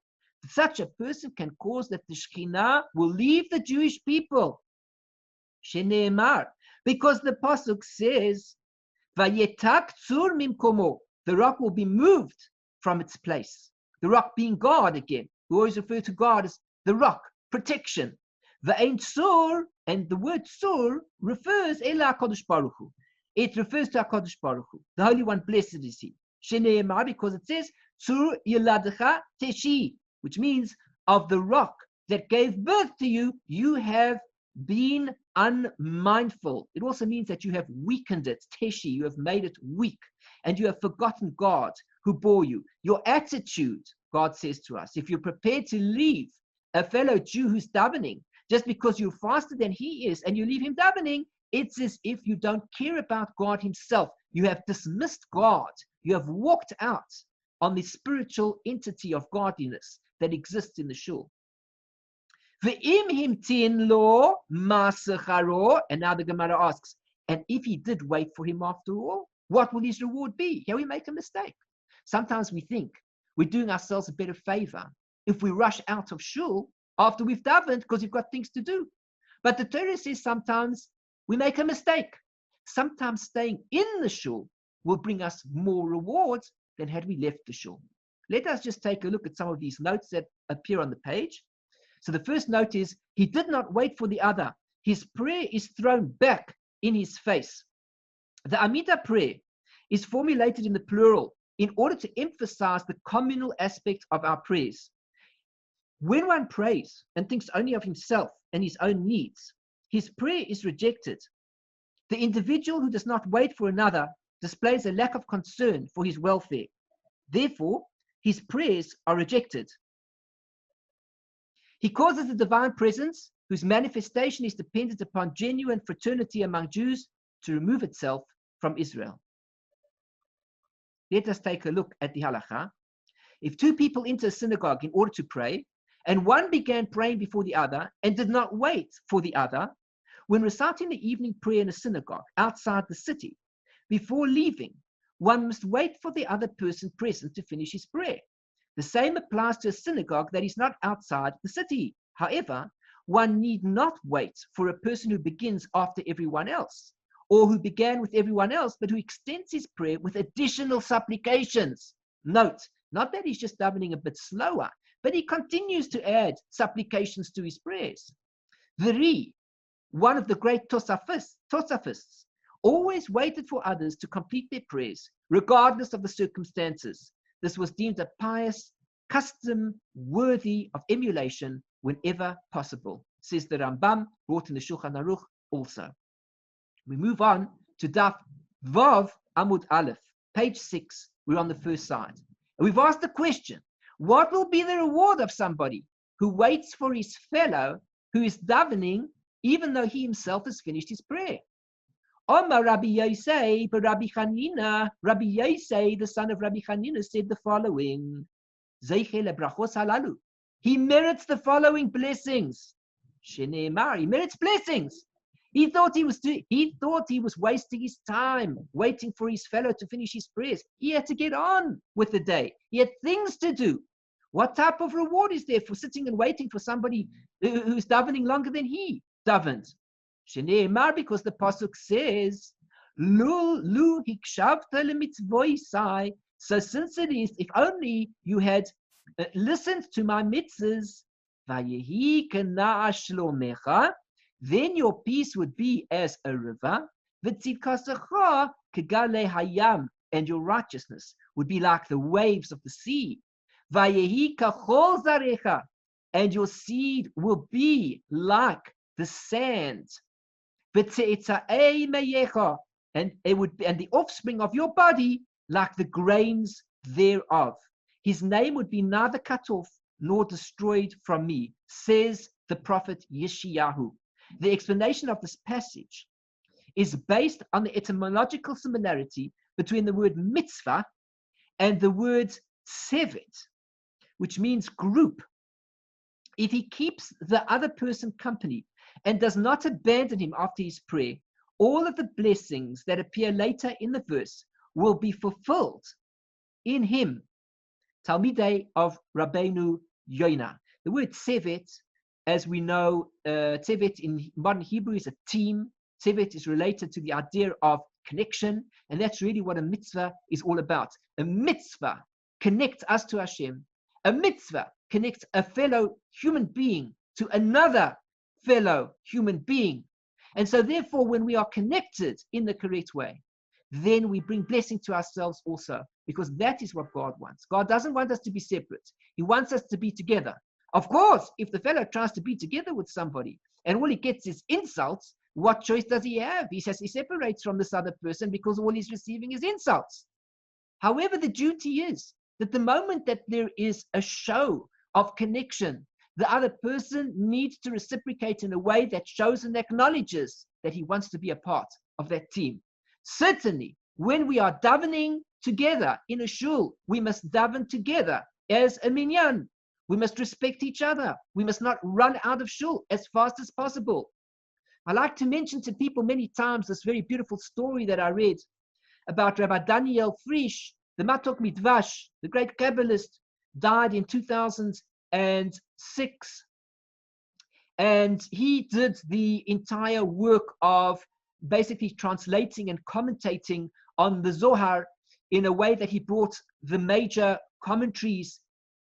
such a person can cause that the Shekhinah will leave the Jewish people. Sheneemar, because the pasuk says, "Vayetak tzur mimkomo," the rock will be moved from its place. The rock being God again. We always refer to God as the rock, protection. Va'ein tzur, and the word tzur refers ela HaKadosh Baruch Hu. It refers to HaKadosh Baruch Hu, the Holy One, blessed is He. Sheneemar, because it says tzur yiladecha teshi, which means of the rock that gave birth to you, you have been unmindful. It also means that you have weakened it, teshi, you have made it weak, and you have forgotten God who bore you. Your attitude, God says to us, if you're prepared to leave a fellow Jew who's davening, just because you're faster than he is, and you leave him davening, it's as if you don't care about God himself. You have dismissed God. You have walked out on the spiritual entity of godliness that exists in the shul. Ve'im himtin lo masacharo, and now the Gemara asks, and if he did wait for him after all, what will his reward be? Here we make a mistake. Sometimes we think we're doing ourselves a better favor if we rush out of shul after we've davened because we've got things to do. But the Torah says sometimes we make a mistake. Sometimes staying in the shul will bring us more rewards than had we left the shul. Let us just take a look at some of these notes that appear on the page. So the first note is, he did not wait for the other. His prayer is thrown back in his face. The Amida prayer is formulated in the plural in order to emphasize the communal aspect of our prayers. When one prays and thinks only of himself and his own needs, his prayer is rejected. The individual who does not wait for another displays a lack of concern for his welfare. Therefore, his prayers are rejected. He causes the divine presence, whose manifestation is dependent upon genuine fraternity among Jews, to remove itself from Israel. Let us take a look at the Halakha. If two people enter a synagogue in order to pray, and one began praying before the other and did not wait for the other, when reciting the evening prayer in a synagogue outside the city, before leaving, one must wait for the other person present to finish his prayer. The same applies to a synagogue that is not outside the city. However, one need not wait for a person who begins after everyone else, or who began with everyone else, but who extends his prayer with additional supplications. Note, not that he's just davening a bit slower, but he continues to add supplications to his prayers. Veri, one of the great Tosafists, always waited for others to complete their prayers, regardless of the circumstances. This was deemed a pious custom worthy of emulation whenever possible, says the Rambam, brought in the Shulchan Aruch also. We move on to Daf Vav Amud Aleph, page 6. We're on the first side. And we've asked the question, what will be the reward of somebody who waits for his fellow who is davening even though he himself has finished his prayer? Omar Rabbi Yosei, but Rabbi Hanina, Rabbi Yosei, the son of Rabbi Hanina, said the following: he merits the following blessings. He merits blessings. He thought he was wasting his time waiting for his fellow to finish his prayers. He had to get on with the day. He had things to do. What type of reward is there for sitting and waiting for somebody who's davening longer than he davened? Because the pasuk says, "Lu hikshavta lemitzvosai." So since it is, if only you had listened to my mitzvahs, vayehi kana shlomecha, then your peace would be as a river, v'tzidkasecha kegale hayam, and your righteousness would be like the waves of the sea. Vayehi kachol zarecha, and your seed will be like the sand. And it would be, and the offspring of your body like the grains thereof. His name would be neither cut off nor destroyed from me, says the prophet Yeshayahu. The explanation of this passage is based on the etymological similarity between the word mitzvah and the word tsevet, which means group. If he keeps the other person company and does not abandon him after his prayer, all of the blessings that appear later in the verse will be fulfilled in him. Talmidei of Rabbeinu Yonah. The word tsevet, as we know, tsevet in modern Hebrew is a team. Tsevet is related to the idea of connection, and that's really what a mitzvah is all about. A mitzvah connects us to Hashem. A mitzvah connects a fellow human being to another fellow human being. And so therefore, when we are connected in the correct way, then we bring blessing to ourselves also, because that is what God wants. God doesn't want us to be separate. He wants us to be together. Of course, if the fellow tries to be together with somebody and all he gets is insults, what choice does he have? He says he separates from this other person because all he's receiving is insults. However, the duty is that the moment that there is a show of connection, the other person needs to reciprocate in a way that shows and acknowledges that he wants to be a part of that team. Certainly, when we are davening together in a shul, we must daven together as a minyan. We must respect each other. We must not run out of shul as fast as possible. I like to mention to people many times this very beautiful story that I read about Rabbi Daniel Frisch, the Matok Midvash, the great Kabbalist, died in 2006. And he did the entire work of basically translating and commentating on the Zohar in a way that he brought the major commentaries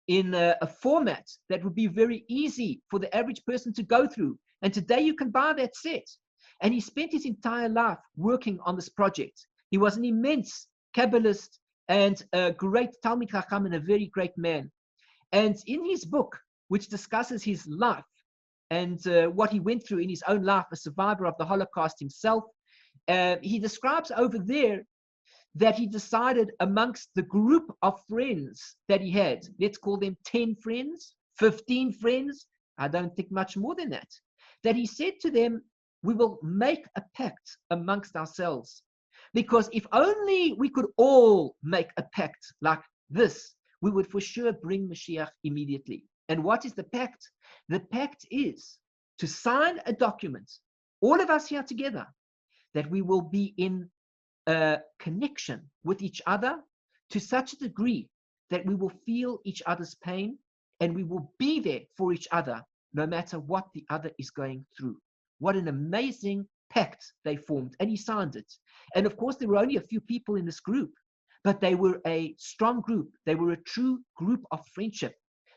in a format that would be very easy for the average person to go through. And today you can buy that set. And he spent his entire life working on this project. He was an immense Kabbalist and a great Talmid Chacham and a very great man. And in his book, which discusses his life and what he went through in his own life, a survivor of the Holocaust himself, he describes over there that he decided amongst the group of friends that he had, let's call them 10 friends, 15 friends, I don't think much more than that. That he said to them, we will make a pact amongst ourselves. Because if only we could all make a pact like this, we would for sure bring Mashiach immediately. And what is the pact? The pact is to sign a document, all of us here together, that we will be in a connection with each other to such a degree that we will feel each other's pain and we will be there for each other no matter what the other is going through. What an amazing pact they formed, and he signed it. And of course, there were only a few people in this group, but they were a strong group. They were a true group of friendship.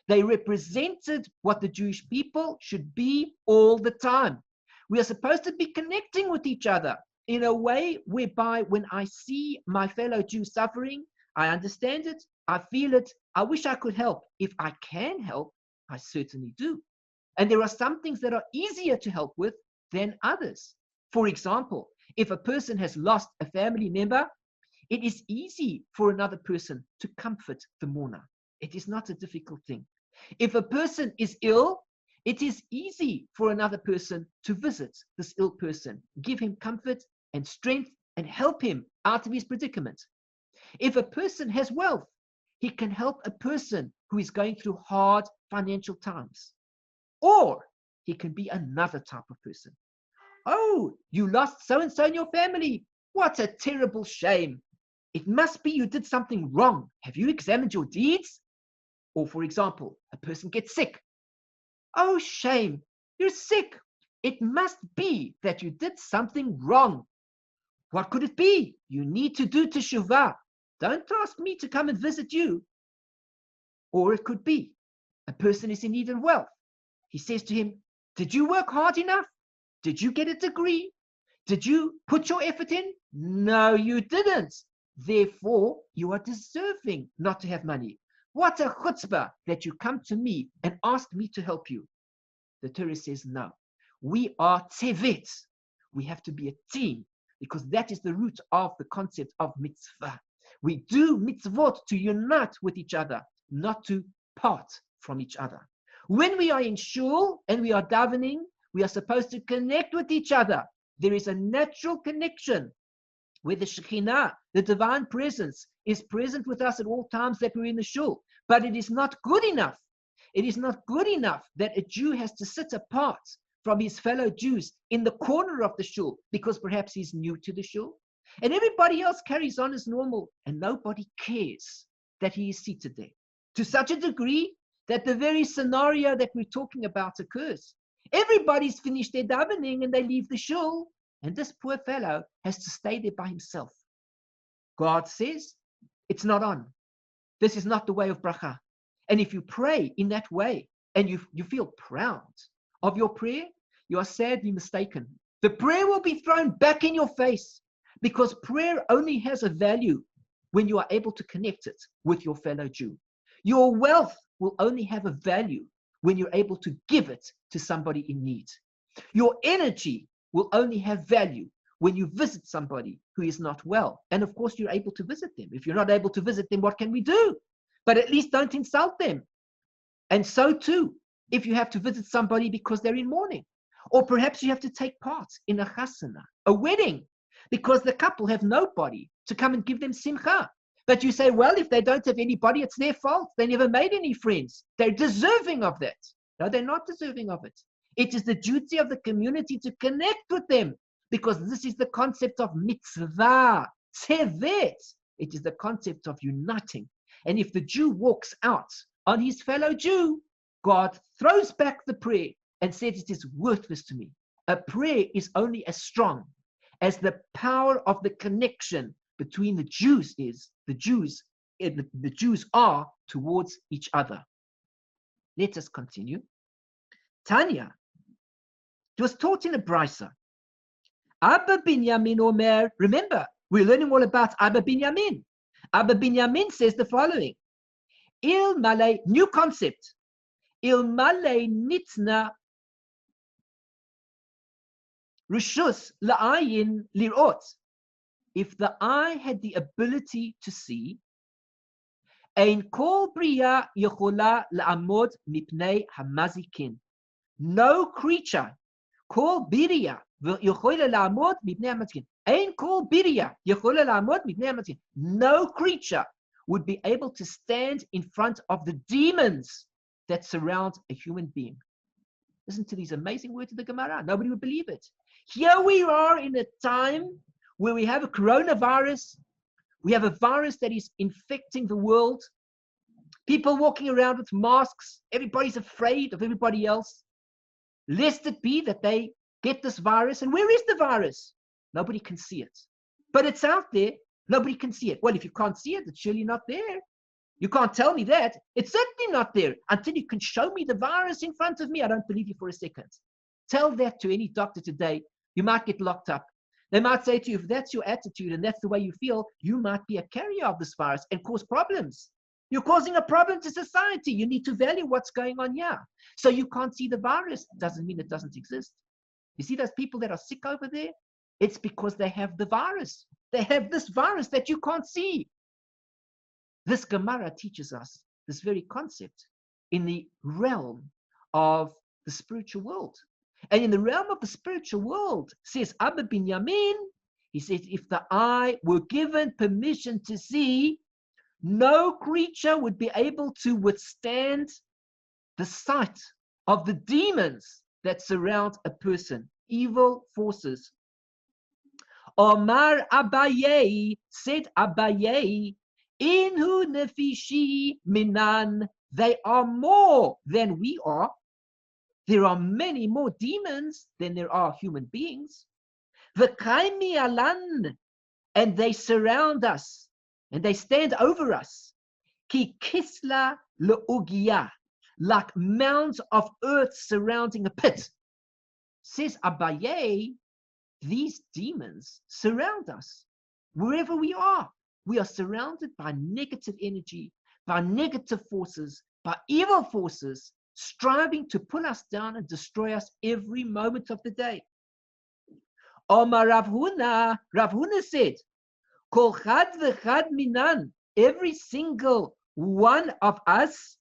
They represented what the Jewish people should be all the time. We are supposed to be connecting with each other in a way whereby when I see my fellow Jew suffering, I understand it, I feel it, I wish I could help. If I can help, I certainly do. And there are some things that are easier to help with than others. For example, if a person has lost a family member, it is easy for another person to comfort the mourner. It is not a difficult thing. If a person is ill, it is easy for another person to visit this ill person, give him comfort and strength and help him out of his predicament. If a person has wealth, he can help a person who is going through hard financial times. Or he can be another type of person. Oh, you lost so-and-so in your family. What a terrible shame. It must be you did something wrong. Have you examined your deeds? Or for example, a person gets sick. Oh, shame. You're sick. It must be that you did something wrong. What could it be? You need to do Teshuvah. Don't ask me to come and visit you. Or it could be a person is in need of wealth. He says to him, did you work hard enough? Did you get a degree? Did you put your effort in? No, you didn't. Therefore, you are deserving not to have money. What a chutzpah that you come to me and ask me to help you. The Torah says no. We are tevet. We have to be a team because that is the root of the concept of mitzvah. We do mitzvot to unite with each other, not to part from each other. When we are in shul and we are davening, we are supposed to connect with each other. There is a natural connection where the Shekhinah, the divine presence, is present with us at all times that we're in the shul. But it is not good enough. It is not good enough that a Jew has to sit apart from his fellow Jews in the corner of the shul because perhaps he's new to the shul. And everybody else carries on as normal and nobody cares that he is seated there. To such a degree that the very scenario that we're talking about occurs. Everybody's finished their davening and they leave the shul, and this poor fellow has to stay there by himself. God says, it's not on. This is not the way of bracha. And if you pray in that way and you feel proud of your prayer, you are sadly mistaken. The prayer will be thrown back in your face because prayer only has a value when you are able to connect it with your fellow Jew. Your wealth will only have a value when you're able to give it to somebody in need. Your energy will only have value when you visit somebody who is not well. And of course, you're able to visit them. If you're not able to visit them, what can we do? But at least don't insult them. And so too, if you have to visit somebody because they're in mourning, or perhaps you have to take part in a chasana, a wedding, because the couple have nobody to come and give them simcha. But you say, well, if they don't have anybody, it's their fault. They never made any friends. They're deserving of that. No, they're not deserving of it. It is the duty of the community to connect with them because this is the concept of mitzvah, tevet. It is the concept of uniting. And if the Jew walks out on his fellow Jew, God throws back the prayer and says it is worthless to me. A prayer is only as strong as the power of the connection between the Jews the Jews are towards each other. Let us continue. Tanya, it was taught in a brisa. Abba Binyamin Omer, remember, we're learning all about Abba Binyamin. Abba Binyamin says the following. Il male, new concept. Il male nitna rishus la'ayin lirot. If the eye had the ability to see, ein kol bria yechola la'amod mipnei hamazikin. no creature, called Biriya, ain't called Biriya, no creature would be able to stand in front of the demons that surround a human being. Listen to these amazing words of the Gemara. Nobody would believe it. Here we are in a time where we have a coronavirus. We have a virus that is infecting the world. People walking around with masks. Everybody's afraid of everybody else. Lest it be that they get this virus. And where is the virus? Nobody can see it. But it's out there. Nobody can see it. Well, if you can't see it, it's surely not there. You can't tell me that. It's certainly not there until you can show me the virus in front of me. I don't believe you for a second. Tell that to any doctor today. You might get locked up. They might say to you, if that's your attitude and that's the way you feel, you might be a carrier of this virus and cause problems. You're causing a problem to society. You need to value what's going on here. So you can't see the virus. Doesn't mean it doesn't exist. You see those people that are sick over there? It's because they have the virus. They have this virus that you can't see. This Gemara teaches us this very concept in the realm of the spiritual world. And in the realm of the spiritual world, says Abba Binyamin, he says, if the eye were given permission to see, no creature would be able to withstand the sight of the demons that surround a person, evil forces. Omar Abaye, said Abaye, Inhu nefishi minan, they are more than we are. There are many more demons than there are human beings. V'kaimi alan, and they surround us, and they stand over us. Ki kisla le'ugia, like mounds of earth surrounding a pit. Says Abaye, these demons surround us wherever we are. We are surrounded by negative energy, by negative forces, by evil forces, striving to pull us down and destroy us every moment of the day. Omar Rav Huna, Rav Huna said, Kol chad v'chad minan, every single one of us,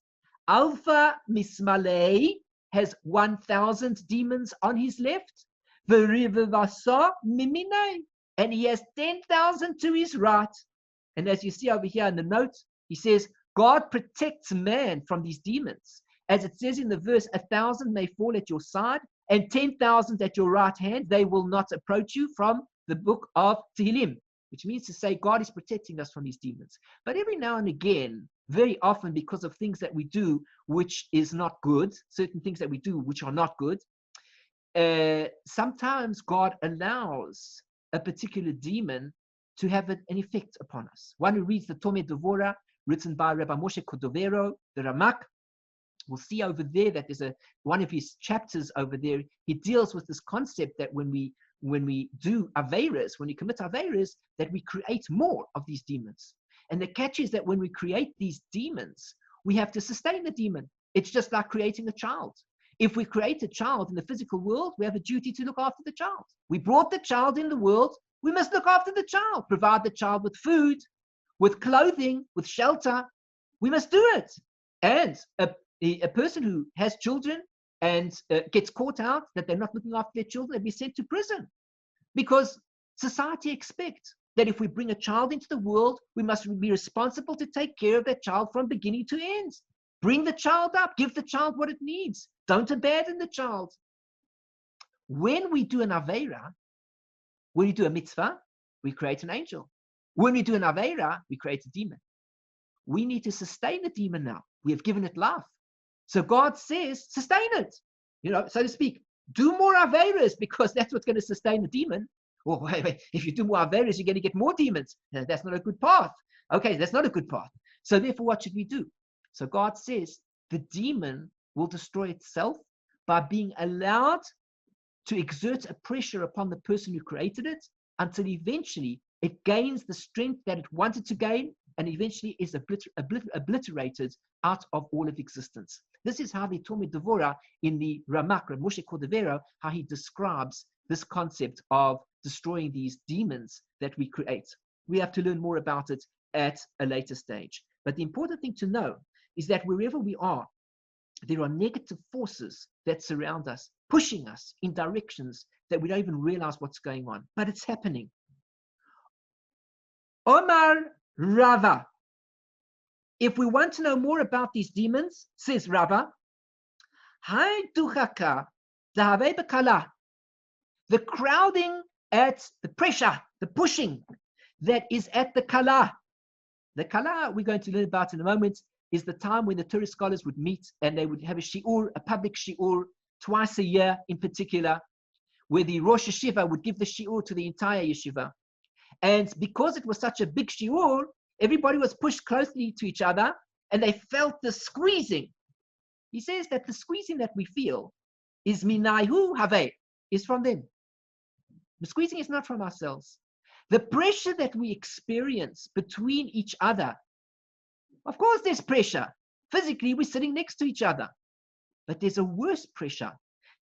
Alpha Mismalei, has 1,000 demons on his left, V'rivavasa miminei, and he has 10,000 to his right. And as you see over here in the note, he says, God protects man from these demons. As it says in the verse, 1,000 may fall at your side and 10,000 at your right hand. They will not approach you, from the book of Tehillim, which means to say God is protecting us from these demons. But every now and again, very often because of things that we do which is not good, certain things that we do which are not good, sometimes God allows a particular demon to have an effect upon us. One who reads the Talmud Bavli, written by Rabbi Moshe Cordovero, the Ramak, will see over there that there's one of his chapters over there. He deals with this concept that when we do averas, when we commit averas, that we create more of these demons. And the catch is that when we create these demons, we have to sustain the demon. It's just like creating a child. If we create a child in the physical world, we have a duty to look after the child. We brought the child in the world. We must look after the child, provide the child with food, with clothing, with shelter. We must do it. And a person who has children and gets caught out that they're not looking after their children, they'll be sent to prison. Because society expects that if we bring a child into the world, we must be responsible to take care of that child from beginning to end. Bring the child up, give the child what it needs. Don't abandon the child. When we do an aveira, when we do a mitzvah, we create an angel. When we do an aveira, we create a demon. We need to sustain the demon now. We have given it life. So God says, sustain it, so to speak. Do more aveiras, because that's what's going to sustain the demon. Well, wait, if you do more aveiras, you're going to get more demons. That's not a good path. Okay, that's not a good path. So therefore, what should we do? So God says the demon will destroy itself by being allowed to exert a pressure upon the person who created it, until eventually it gains the strength that it wanted to gain, and eventually is obliterated out of all of existence. This is how the Talmud Bavli in the Ramak, Rav Moshe Cordovero, how he describes this concept of destroying these demons that we create. We have to learn more about it at a later stage. But the important thing to know is that wherever we are, there are negative forces that surround us, pushing us in directions that we don't even realize what's going on, but it's happening. Omar Rava. If we want to know more about these demons, says Rava, the crowding at the pressure, the pushing that is at the kala. The kala, we're going to learn about in a moment, is the time when the Torah scholars would meet and they would have a shiur, a public shiur, twice a year in particular, where the Rosh Yeshiva would give the shiur to the entire yeshiva. And because it was such a big shiur, everybody was pushed closely to each other and they felt the squeezing. He says that the squeezing that we feel is minahu have, is from them. The squeezing is not from ourselves. The pressure that we experience between each other, of course there's pressure. Physically, we're sitting next to each other. But there's a worse pressure.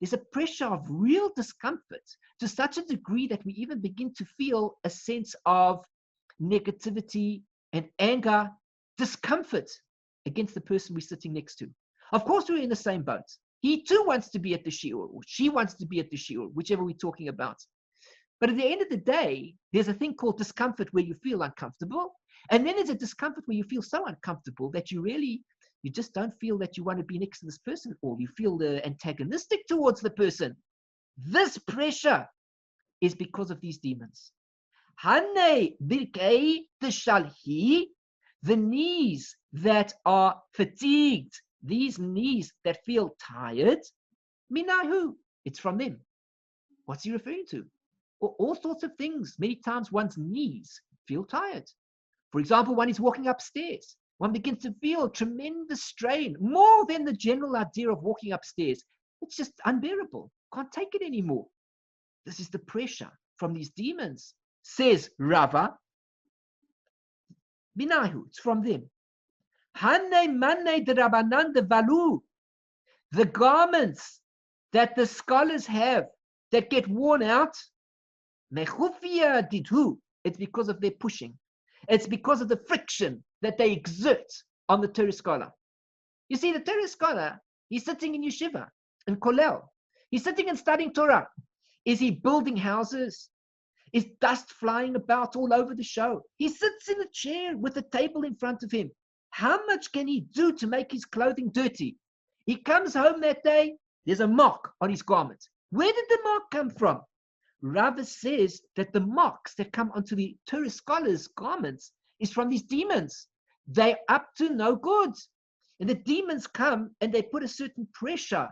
There's a pressure of real discomfort to such a degree that we even begin to feel a sense of negativity and anger, discomfort against the person we're sitting next to. Of course, we're in the same boat. He too wants to be at the shiur, or she wants to be at the shiur, whichever we're talking about. But at the end of the day, there's a thing called discomfort where you feel uncomfortable. And then there's a discomfort where you feel so uncomfortable that you just don't feel that you want to be next to this person, or you feel antagonistic towards the person. This pressure is because of these demons. The knees that are fatigued, these knees that feel tired, minahu, it's from them. What's he referring to? All sorts of things. Many times one's knees feel tired. For example, one is walking upstairs. One begins to feel tremendous strain, more than the general idea of walking upstairs. It's just unbearable. Can't take it anymore. This is the pressure from these demons, says Rava. Binahu, it's from them. The garments that the scholars have that get worn out, it's because of their pushing. It's because of the friction that they exert on the Torah scholar. You see, the Torah scholar, he's sitting in yeshiva, in kollel. He's sitting and studying Torah. Is he building houses? Is dust flying about all over the show? He sits in a chair with a table in front of him. How much can he do to make his clothing dirty? He comes home that day, there's a mark on his garment. Where did the mark come from? Rava says that the marks that come onto the Torah scholars' garments is from these demons. They're up to no good. And the demons come and they put a certain pressure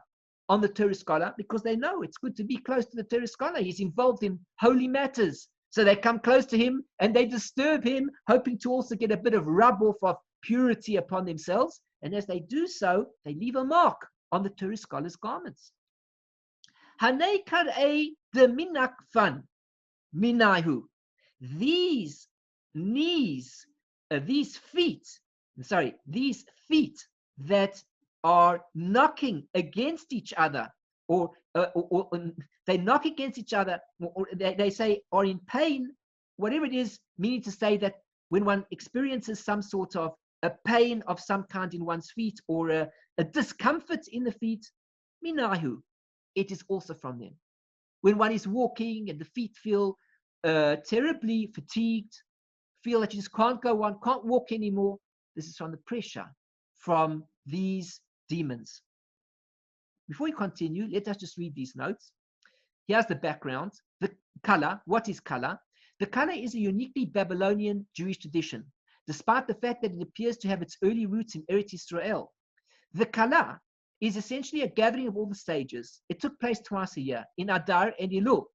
on the Torah scholar because they know it's good to be close to the Torah scholar. He's involved in holy matters. So they come close to him and they disturb him, hoping to also get a bit of rub-off of purity upon themselves. And as they do so, they leave a mark on the Torah scholar's garments. Hanei karei de minakfan minahu. These knees, these feet that are knocking against each other, or they knock against each other, or they say are in pain, whatever it is, meaning to say that when one experiences some sort of a pain of some kind in one's feet, or a discomfort in the feet, minahu, it is also from them. When one is walking and the feet feel terribly fatigued, feel that you just can't go on, can't walk anymore, this is from the pressure from these demons. Before we continue, let us just read these notes. Here's the background. The kala, what is kala? The kala is a uniquely Babylonian Jewish tradition, despite the fact that it appears to have its early roots in Eretz Israel. The kala is essentially a gathering of all the sages. It took place twice a year, in Adar and Elul,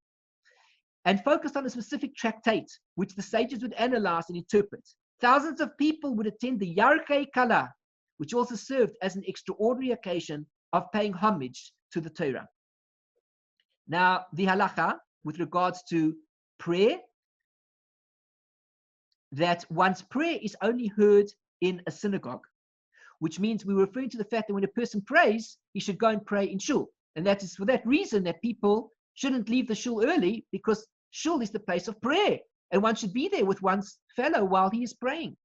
and focused on a specific tractate, which the sages would analyze and interpret. Thousands of people would attend the Yarkei Kala, which also served as an extraordinary occasion of paying homage to the Torah. Now, the halakha, with regards to prayer, that one's prayer is only heard in a synagogue, which means we're referring to the fact that when a person prays, he should go and pray in shul. And that is for that reason that people shouldn't leave the shul early, because shul is the place of prayer, and one should be there with one's fellow while he is praying.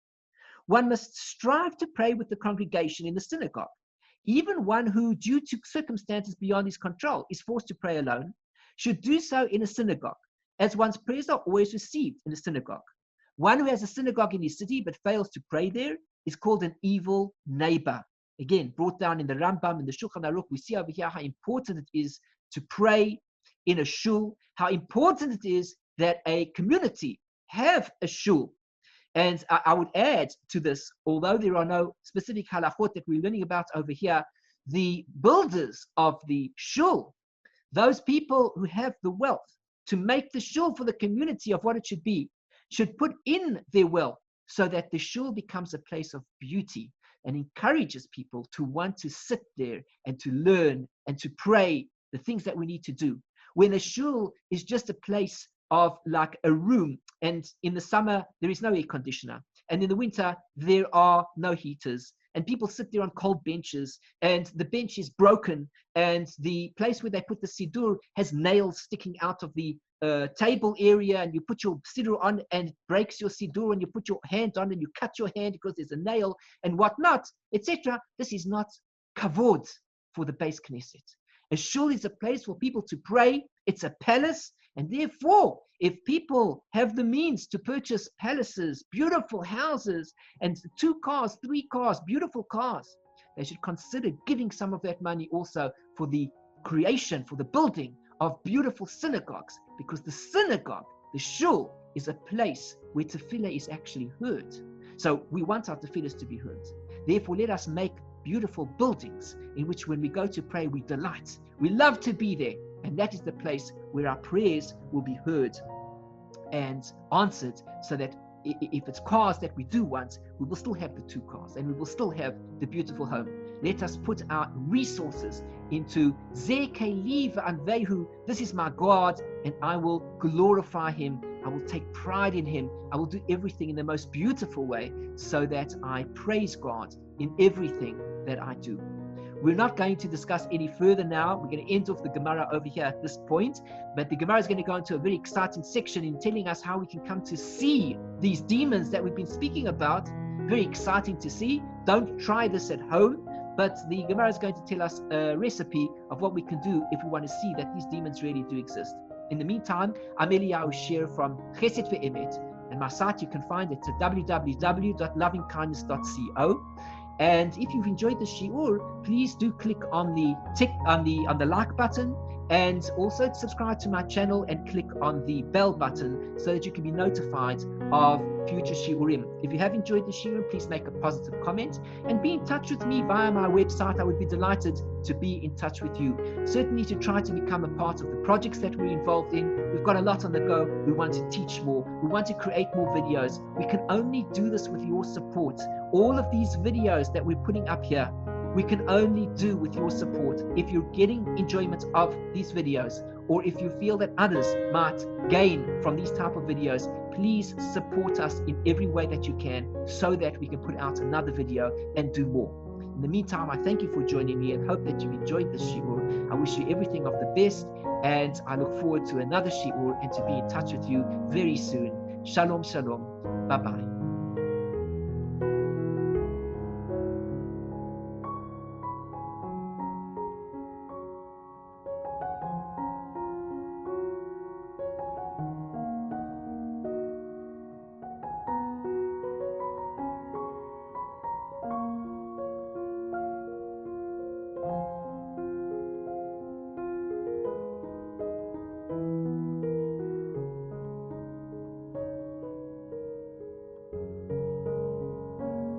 One must strive to pray with the congregation in the synagogue. even one who, due to circumstances beyond his control, is forced to pray alone, should do so in a synagogue, as one's prayers are always received in a synagogue. One who has a synagogue in his city but fails to pray there is called an evil neighbor. Again, brought down in the Rambam, in the Shulchan Aruch, we see over here how important it is to pray in a shul, how important it is that a community have a shul. And I would add to this, although there are no specific halachot that we're learning about over here, the builders of the shul, those people who have the wealth to make the shul for the community of what it should be, should put in their wealth so that the shul becomes a place of beauty and encourages people to want to sit there and to learn and to pray the things that we need to do. When a shul is just a place of like a room, and in the summer there is no air conditioner, and in the winter there are no heaters, and people sit there on cold benches, and the bench is broken, and the place where they put the siddur has nails sticking out of the table area, and you put your siddur on and it breaks your siddur, and you put your hand on and you cut your hand because there's a nail and whatnot, etc. This is not kavod for the Beis Knesset. A shul is a place for people to pray. It's a palace. And therefore, if people have the means to purchase palaces, beautiful houses, and 2 cars, 3 cars, beautiful cars, they should consider giving some of that money also for the creation, for the building of beautiful synagogues, because the synagogue, the shul, is a place where tefillah is actually heard. So we want our tefillahs to be heard. Therefore, let us make beautiful buildings in which when we go to pray, we delight. We love to be there. And that is the place where our prayers will be heard and answered, so that if it's cars that we do want, we will still have the 2 cars and we will still have the beautiful home. Let us put our resources into Ze Keli v'anvehu. This is my God, and I will glorify him. I will take pride in him. I will do everything in the most beautiful way so that I praise God in everything that I do. We're not going to discuss any further now. We're going to end off the Gemara over here at this point. But the Gemara is going to go into a very exciting section in telling us how we can come to see these demons that we've been speaking about. Very exciting to see. Don't try this at home. But the Gemara is going to tell us a recipe of what we can do if we want to see that these demons really do exist. In the meantime, I'm Eliyahu Sher from Chesed Ve'emet. And my site you can find it at www.lovingkindness.co. And if you've enjoyed the shiur, please do click on the tick on the like button, and also subscribe to my channel and click on the bell button so that you can be notified of future shiurim. If you have enjoyed the shiur, please make a positive comment and be in touch with me via my website. I would be delighted to be in touch with you. Certainly to try to become a part of the projects that we're involved in. We've got a lot on the go. We want to teach more. We want to create more videos. We can only do this with your support. All of these videos that we're putting up here, we can only do with your support. If you're getting enjoyment of these videos, or if you feel that others might gain from these type of videos, please support us in every way that you can so that we can put out another video and do more. In the meantime, I thank you for joining me and hope that you've enjoyed this shiur. I wish you everything of the best, and I look forward to another shiur and to be in touch with you very soon. Shalom, shalom. Bye-bye.